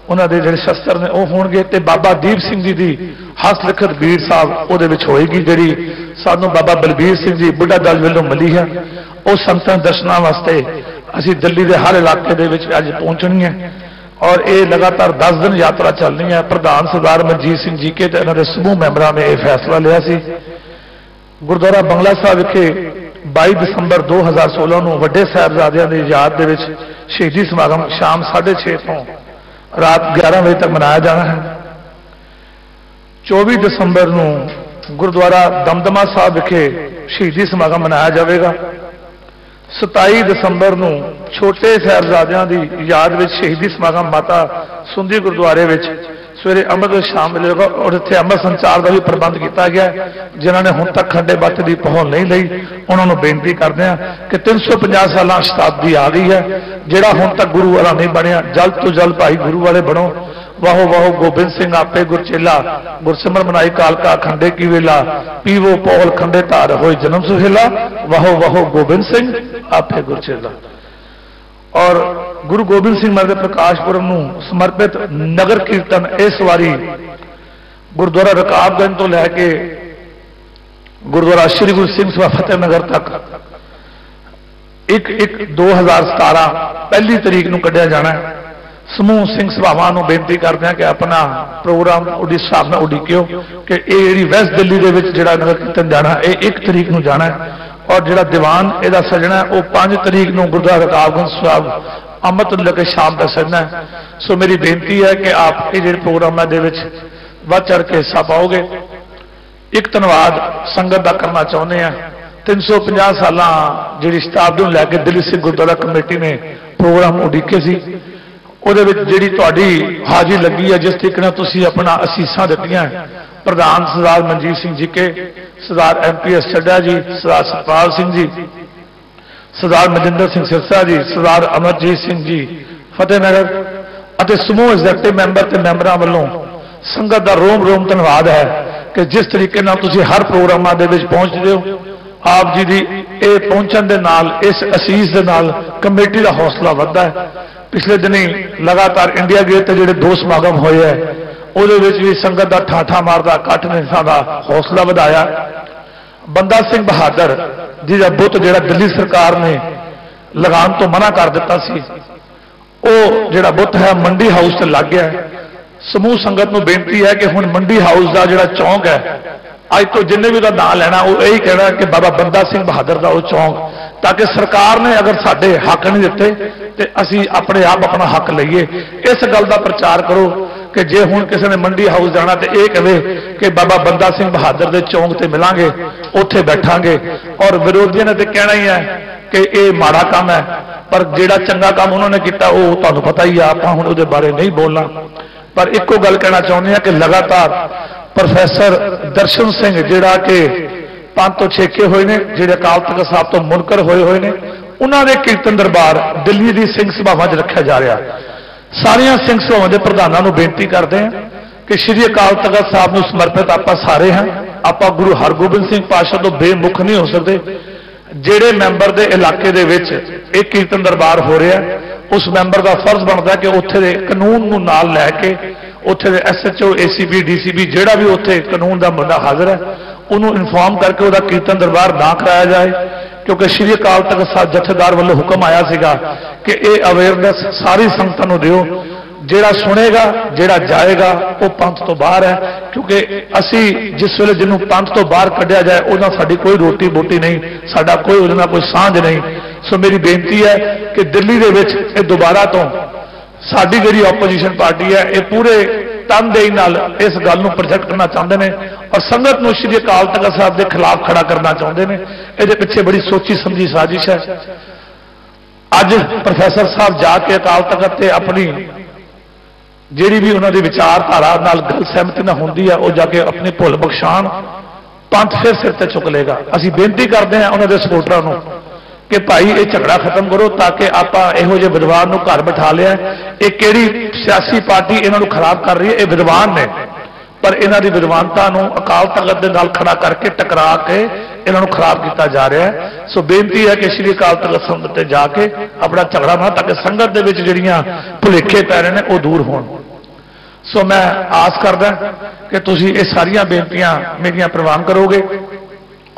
S3: उन्होंने जो शस्त्र ने वो होंगे, तो बाबा दीप सिंह जी की हस्तलिखित बीड़ साहब वो होएगी जी सानू बाबा बलबीर सिंह जी बुढ़ा दल वालों मिली है। उस संगत दर्शनों वास्ते असी दिल्ली के हर इलाके अज पहुंचनी है और ये लगातार 10 दिन यात्रा चलनी है। प्रधान सरदार मनजीत सिंह जी के इन्होंने समूह मैंबरों ने यह फैसला लिया सी। गुरुद्वारा बंगला साहब विखे 22 दिसंबर 2016 को वड्डे साहिबजादियां की याद के शहीदी समागम शाम 6:30 तो रात 11 बजे तक मनाया जाना है। 24 दिसंबर को गुरुद्वारा दमदमा साहब विखे शहीदी समागम मनाया जाएगा। 27 दिसंबर को छोटे साहिबजादियां की याद में शहीदी समागम माता सुंदी गुरुद्वारे सवेरे अमृत शाम मिले होगा और इतने अमृत संचार का भी प्रबंध किया गया। जिन्होंने हुण तक खंडे बत की पहुल नहीं ली उन्होंने बेनती करते हैं कि 350 साल शताब्दी आ गई है, जिहड़ा हुण तक गुरु वाला नहीं बनया जल्द तो जल्द भाई गुरु वाले बनो। वाहो वाहो गोबिंद सिंह आपे गुरचेला, गुरसिमर मनाई कालका खंडे की वेला, पीवो पौल खंडे धार होए जन्म सुहेला, वाहो वाहो गोबिंद सिंह आपे गुरचेला। और गुरु गोबिंद सिंह महाराज के प्रकाश पुरब नूं समर्पित नगर कीर्तन इस वारी गुरुद्वारा रकाबगंज तो लैके गुरुद्वारा श्री गुरु सिंह सभा फतेहनगर तक 1/1/2017 पहली तारीख नूं कढ़िया जाना है। समूह सिंह सभावां नूं बेनती करते हैं कि अपना प्रोग्राम उस हिसाब नाल उड़ीकियो कि ये जी वैस्ट दिल्ली दे विच जिहड़ा नगर कीर्तन जाना है 1 तारीख नूं जाना है और जिहड़ा दीवान इहदा सजना है वो 5 तारीख नूं गुरुद्वारा रकाबगंज साहब अमृत लगे शाम तक सजना है। सो मेरी बेनती है कि आप ये जिहड़े प्रोग्रामां दे विच वध चढ़ के हिस्सा पाओगे। एक धन्यवाद संगत का करना चाहुंदे हैं। 350 साल जिहड़ी शताब्दी नूं लैके दिल्ली सिख गुरुद्वारा कमेटी ने प्रोग्राम उड़ीके सी, ਉਹਦੇ ਵਿੱਚ ਜਿਹੜੀ ਤੁਹਾਡੀ ਹਾਜ਼ਰੀ ਲੱਗੀ ਹੈ, जिस तरीके ਨਾਲ ਤੁਸੀਂ अपना ਅਸੀਸਾਂ ਦਿੱਤੀਆਂ प्रधान सरदार मनजीत सिंह जी के, सरदार MPS ਚੱਡਾ जी, सरदार सतपाल सिंह जी, सरदार मजिंदर सिंह सिरसा जी, सरदार अमरजीत सिंह जी फतेहनगर ਅਤੇ ਸਮੂਹ ਐਗਜ਼ੈਕਟਿਵ ਮੈਂਬਰ ਤੇ ਮੈਂਬਰਾਂ ਵੱਲੋਂ ਸੰਗਤ ਦਾ ਰੋਮ ਰੋਮ ਧੰਨਵਾਦ ਹੈ ਕਿ ਜਿਸ ਤਰੀਕੇ ਨਾਲ ਤੁਸੀਂ ਹਰ ਪ੍ਰੋਗਰਾਮਾਂ ਦੇ ਵਿੱਚ ਪਹੁੰਚਦੇ ਹੋ। ਆਪ ਜੀ ਦੀ ਇਹ ਪਹੁੰਚਣ ਦੇ ਨਾਲ ਇਸ ਅਸੀਸ ਦੇ ਨਾਲ ਕਮੇਟੀ ਦਾ ਹੌਸਲਾ ਵੱਧਦਾ ਹੈ। पिछले दिनी लगातार इंडिया गेट से जोड़े 2 समागम होए है वो भी संगत का ठाठा मारदा इकट्ठ ने साडा हौसला बढ़ाया। बंदा सिंह बहादुर जिहदा बुत जिहड़ा दिल्ली सरकार ने लगान तो मना कर दिता सी, वो जिहड़ा बुत है मंडी हाउस से लग गया। समूह संगत नूं बेनती है कि हुण मंडी हाउस का जिहड़ा चौंक है अज तो जिन्हें भी नाम लेना वो यही कहना कि बाबा बंदा सिंह बहादुर का वो चौंक, ताकि सरकार ने अगर साडे हक नहीं दिते तो असी अपने आप अपना हक लईए। इस गल का प्रचार करो कि जे हुण किसी ने मंडी हाउस जाना तो यह कहे कि बाबा बंदा सिंह बहादुर के चौंक से मिलांगे उत्थे बैठांगे। और विरोधियों ने तो कहना ही है कि यह माड़ा काम है, पर जिहड़ा चंगा काम उन्होंने किया वो तुहानूं पता ही है, आपां हुण उहदे बारे नहीं बोलना। पर एको गल कहना चाहुंदे हां कि लगातार प्रोफैसर दर्शन सिंह जिहड़ा कि पंथ तो छेके हुए ने, जिहड़े अकाल तख्त साहब तो मुनकर होए हुए ने, उन्होंने कीर्तन दरबार दिल्ली की सिंह सभावां च रखा जा रहा। सारिया सिंह सभावां के प्रधानों को बेनती करते हैं कि श्री अकाल तख्त साहब को समर्पित आप सारे हैं। आप गुरु हरगोबिंद सिंह पातशाह तो बेमुख नहीं हो सकते। जिहड़े मैंबर के इलाके दे विच एक कीर्तन दरबार हो रहा है, उस मैंबर का फर्ज बनता है कि उत्थे दे कानून नूं नाल लैके उत्थे दे SHO ACP DCP जिहड़ा भी उत्थे कानून का बंदा हाजिर है उन्होंने इन्फॉर्म करके वह कीर्तन दरबार ना कराया जाए, क्योंकि श्री अकाल तख्त साहब जथेदार वालों हुक्म आया सीगा कि यह अवेयरनेस सारी संगतां नूं दिओ। जिहड़ा सुनेगा जिहड़ा जाएगा वो पंथ तो बाहर है, क्योंकि असी जिस वेले जिन्होंने पंथ तो बाहर कढ़िया जाए उन्हां साडी कोई रोटी बोटी नहीं, साडा कोई उहदे नाल कोई सांझ नहीं। सो मेरी बेनती है कि दिल्ली दे विच ये दोबारा तो साडी जिहड़ी ओपोजिशन पार्टी है ये पूरे तनदेही नाल इस गल नूं प्रोजेक्ट करना चाहते हैं और संगत नूं श्री अकाल तख्त साहब के खिलाफ खड़ा करना चाहते हैं। ये पिछे बड़ी सोची समझी साजिश है। अज प्रोफैसर साहब जाके अकाल तख्त ते अपनी ਜਿਹੜੀ ਵੀ ਉਹਨਾਂ ਦੀ ਵਿਚਾਰਧਾਰਾ ਨਾਲ ਗੱਲ ਸਹਿਮਤੀ ਨਾ ਹੁੰਦੀ ਹੈ ਉਹ ਜਾ ਕੇ ਆਪਣੀ ਭੁੱਲ ਬਖਸ਼ਾਣ, ਪੰਥ ਫਿਰ ਸਿਰ ਤੇ ਚੁੱਕ ਲੇਗਾ। ਅਸੀਂ ਬੇਨਤੀ ਕਰਦੇ ਹਾਂ ਉਹਨਾਂ ਦੇ ਸਪੋਰਟਰਾਂ ਨੂੰ ਕਿ ਭਾਈ ਇਹ ਝਗੜਾ ਖਤਮ ਕਰੋ ਤਾਂ ਕਿ ਆਪਾਂ ਇਹੋ ਜਿਹੇ ਵਿਦਵਾਨ ਨੂੰ ਘਰ ਬਿਠਾ ਲਿਆ। ਇਹ ਕਿਹੜੀ ਸਿਆਸੀ ਪਾਰਟੀ ਇਹਨਾਂ ਨੂੰ ਖਰਾਬ ਕਰ ਰਹੀ ਹੈ? ਇਹ ਵਿਦਵਾਨ ਨੇ, ਪਰ ਇਹਨਾਂ ਦੀ ਵਿਦਵਾਨਤਾ ਨੂੰ ਅਕਾਲ ਤਖਤ ਦੇ ਨਾਲ ਖੜਾ ਕਰਕੇ ਟਕਰਾ ਕੇ ਇਹਨਾਂ ਨੂੰ ਖਰਾਬ ਕੀਤਾ ਜਾ ਰਿਹਾ ਹੈ। ਸੋ ਬੇਨਤੀ ਹੈ ਕਿ ਸ਼੍ਰੀ ਅਕਾਲ ਤਖਤ ਸੰਗਤ ਤੇ ਜਾ ਕੇ ਆਪਣਾ ਝਗੜਾ ਨਾ, ਤਾਂ ਕਿ ਸੰਗਤ ਦੇ ਵਿੱਚ ਜਿਹੜੀਆਂ ਭੁਲੇਖੇ ਪੈ ਰਹੇ ਨੇ ਉਹ ਦੂਰ ਹੋਣ। ਸੋ ਮੈਂ ਆਸ ਕਰਦਾ ਕਿ ਤੁਸੀਂ ਇਹ ਸਾਰੀਆਂ ਬੇਨਤੀਆਂ ਮੇਰੀਆਂ ਪ੍ਰਵਾਨ ਕਰੋਗੇ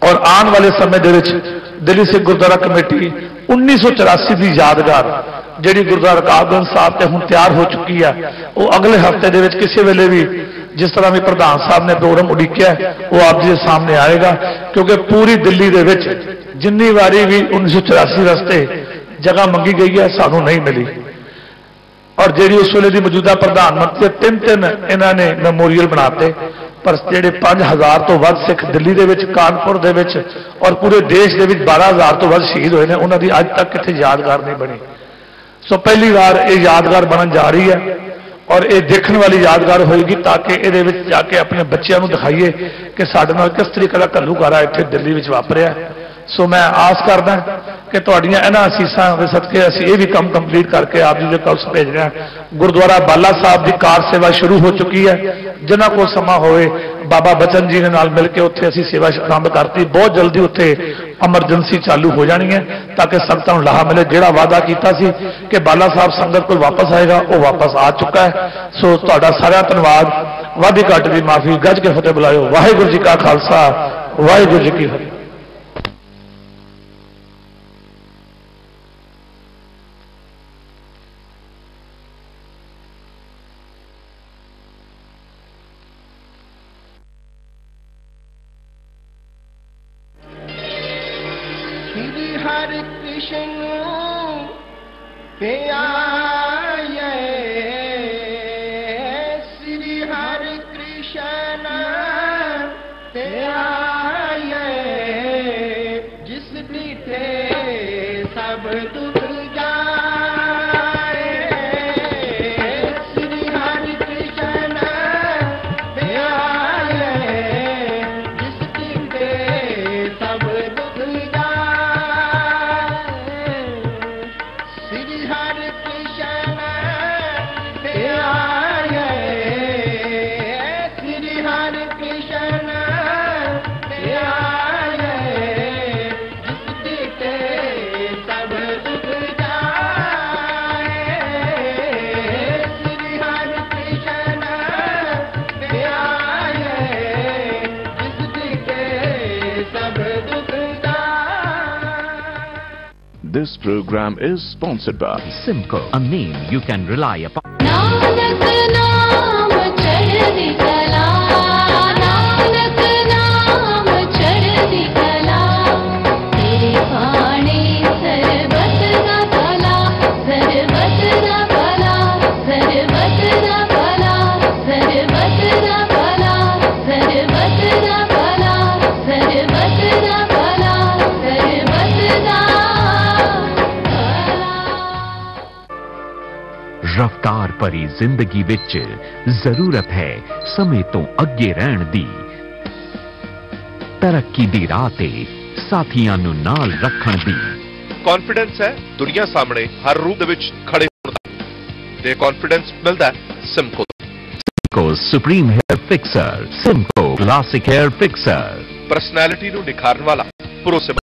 S3: ਔਰ ਆਉਣ ਵਾਲੇ ਸਮੇਂ ਦੇ ਵਿੱਚ ਦਿੱਲੀ ਸਿੱਖ ਗੁਰਦੁਆਰਾ ਕਮੇਟੀ 1984 ਦੀ ਯਾਦਗਾਰ ਜਿਹੜੀ ਗੁਰਦੁਆਰਾ ਰਕਾਬਗੰਜ ਸਾਹਿਬ ਤੇ ਹੁਣ ਤਿਆਰ ਹੋ ਚੁੱਕੀ ਹੈ, ਉਹ ਅਗਲੇ ਹਫ਼ਤੇ ਦੇ ਵਿੱਚ ਕਿਸੇ ਵੇਲੇ ਵੀ ਜਿਸ ਤਰ੍ਹਾਂ ਵੀ ਪ੍ਰਧਾਨ ਸਾਹਿਬ ਨੇ ਪ੍ਰੋਗਰਾਮ ਉਡੀਕਿਆ ਉਹ ਆਪ ਜੀ ਦੇ ਸਾਹਮਣੇ ਆਏਗਾ। ਕਿਉਂਕਿ ਪੂਰੀ ਦਿੱਲੀ ਦੇ ਵਿੱਚ ਜਿੰਨੀ ਵਾਰੀ ਵੀ 1984 ਵਾਸਤੇ ਜਗ੍ਹਾ ਮੰਗੀ ਗਈ ਹੈ ਸਾਨੂੰ ਨਹੀਂ ਮਿਲੀ, ਔਰ ਜਿਹੜੀ ਉਸ ਵੇਲੇ ਦੀ ਮੌਜੂਦਾ ਪ੍ਰਧਾਨ ਮੰਤਰੀ ਤਿੰਨ ਇਹਨਾਂ ਨੇ ਮੈਮੋਰੀਅਲ ਬਣਾਤੇ, ਪਰ ਜਿਹੜੇ 5000 ਤੋਂ ਵੱਧ ਸਿੱਖ ਦਿੱਲੀ ਦੇ ਵਿੱਚ, ਕਾਨਪੁਰ ਦੇ ਵਿੱਚ ਔਰ ਪੂਰੇ ਦੇਸ਼ ਦੇ ਵਿੱਚ 12000 ਤੋਂ ਵੱਧ ਸ਼ਹੀਦ ਹੋਏ ਨੇ, ਉਹਨਾਂ ਦੀ ਅੱਜ ਤੱਕ ਕਿੱਥੇ ਯਾਦਗਾਰ ਨਹੀਂ ਬਣੀ। ਸੋ ਪਹਿਲੀ ਵਾਰ ਇਹ ਯਾਦਗਾਰ ਬਣਨ ਜਾ ਰਹੀ ਹੈ ਔਰ ਇਹ ਦੇਖਣ ਵਾਲੀ ਯਾਦਗਾਰ ਹੋਏਗੀ ਤਾਂ ਕਿ ਇਹਦੇ ਵਿੱਚ ਜਾ ਕੇ ਆਪਣੇ ਬੱਚਿਆਂ ਨੂੰ ਦਿਖਾਈਏ ਕਿ ਸਾਡੇ ਨਾਲ ਕਿਸ ਤਰੀਕੇ ਦਾ ਘੱਲੂਘਾਰਾ ਇੱਥੇ ਦਿੱਲੀ ਵਿੱਚ ਵਾਪਰਿਆ। ਸੋ ਮੈਂ ਆਸ ਕਰਦਾ ਕਿ ਤੁਹਾਡੀਆਂ ਇਹਨਾਂ ਅਸੀਸਾਂ ਦੇ ਸਦਕੇ ਅਸੀਂ ਇਹ ਵੀ ਕੰਮ ਕੰਪਲੀਟ ਕਰਕੇ ਆਪ ਜੀ ਦੇ ਕੋਲ ਭੇਜ ਰਹੇ ਹਾਂ। ਗੁਰਦੁਆਰਾ ਬਾਲਾ ਸਾਹਿਬ ਦੀ ਕਾਰ ਸੇਵਾ ਸ਼ੁਰੂ ਹੋ ਚੁੱਕੀ ਹੈ। ਜਿਨ੍ਹਾਂ ਕੋਲ ਸਮਾਂ ਹੋਵੇ ਬਾਬਾ ਬਚਨ ਜੀ ਦੇ ਨਾਲ ਮਿਲ ਕੇ ਉੱਥੇ ਅਸੀਂ ਸੇਵਾ ਆਰੰਭ ਕਰਤੀ। ਬਹੁਤ ਜਲਦੀ ਉੱਥੇ ਐਮਰਜੈਂਸੀ ਚਾਲੂ ਹੋ ਜਾਣੀ ਹੈ ਤਾਂ ਕਿ ਸੰਗਤਾਂ ਨੂੰ ਲਾਹਾ ਮਿਲੇ। ਜਿਹੜਾ ਵਾਅਦਾ ਕੀਤਾ ਸੀ ਕਿ ਬਾਲਾ ਸਾਹਿਬ ਸੰਗਤ ਕੋਲ ਵਾਪਸ ਆਏਗਾ ਉਹ ਵਾਪਸ ਆ ਚੁੱਕਾ ਹੈ। ਸੋ ਤੁਹਾਡਾ ਸਾਰਿਆਂ ਧੰਨਵਾਦ। ਵਾਧੀ ਘਾਟ ਦੀ ਮਾਫੀ, ਗੱਜ ਕੇ ਫਤਿਹ ਬੁਲਾਇਓ। ਵਾਹਿਗੁਰੂ ਜੀ ਕਾ ਖਾਲਸਾ, ਵਾਹਿਗੁਰੂ ਜੀ ਕੀ ਫਤਿਹ।
S4: हरे कृष्ण प्यारे श्री हरे कृष्ण प्यारे जिस बीते सब दुख जाए। श्री हरे कृष्ण प्यारे जिस बीते सब दुख जाए।
S5: This program is sponsored by
S6: Simco, a name you can rely upon.
S7: Nanak नाम चढ़ती कला, नानक नाम चढ़ती कला, तेरे बाणे सरबत दा भला, सरबत दा भला, सरबत दा भला, सरबत दा भला, सरबत दा भला, सरबत दा भला, सरबत दा
S6: रफ्तार भरी जिंदगी विच जरूरत है समय तो अगे रहन दी, तरक्की दी राह ते साथियां नु नाल रखण दी।
S8: कॉन्फिडेंस है दुनिया सामने हर रूप दे विच खड़े होण दा ते कॉन्फिडेंस मिलदा है Simco.
S6: Simco supreme hair fixer, Simco classic hair fixer,
S8: personality नु निखारन वाला भरोसेमंद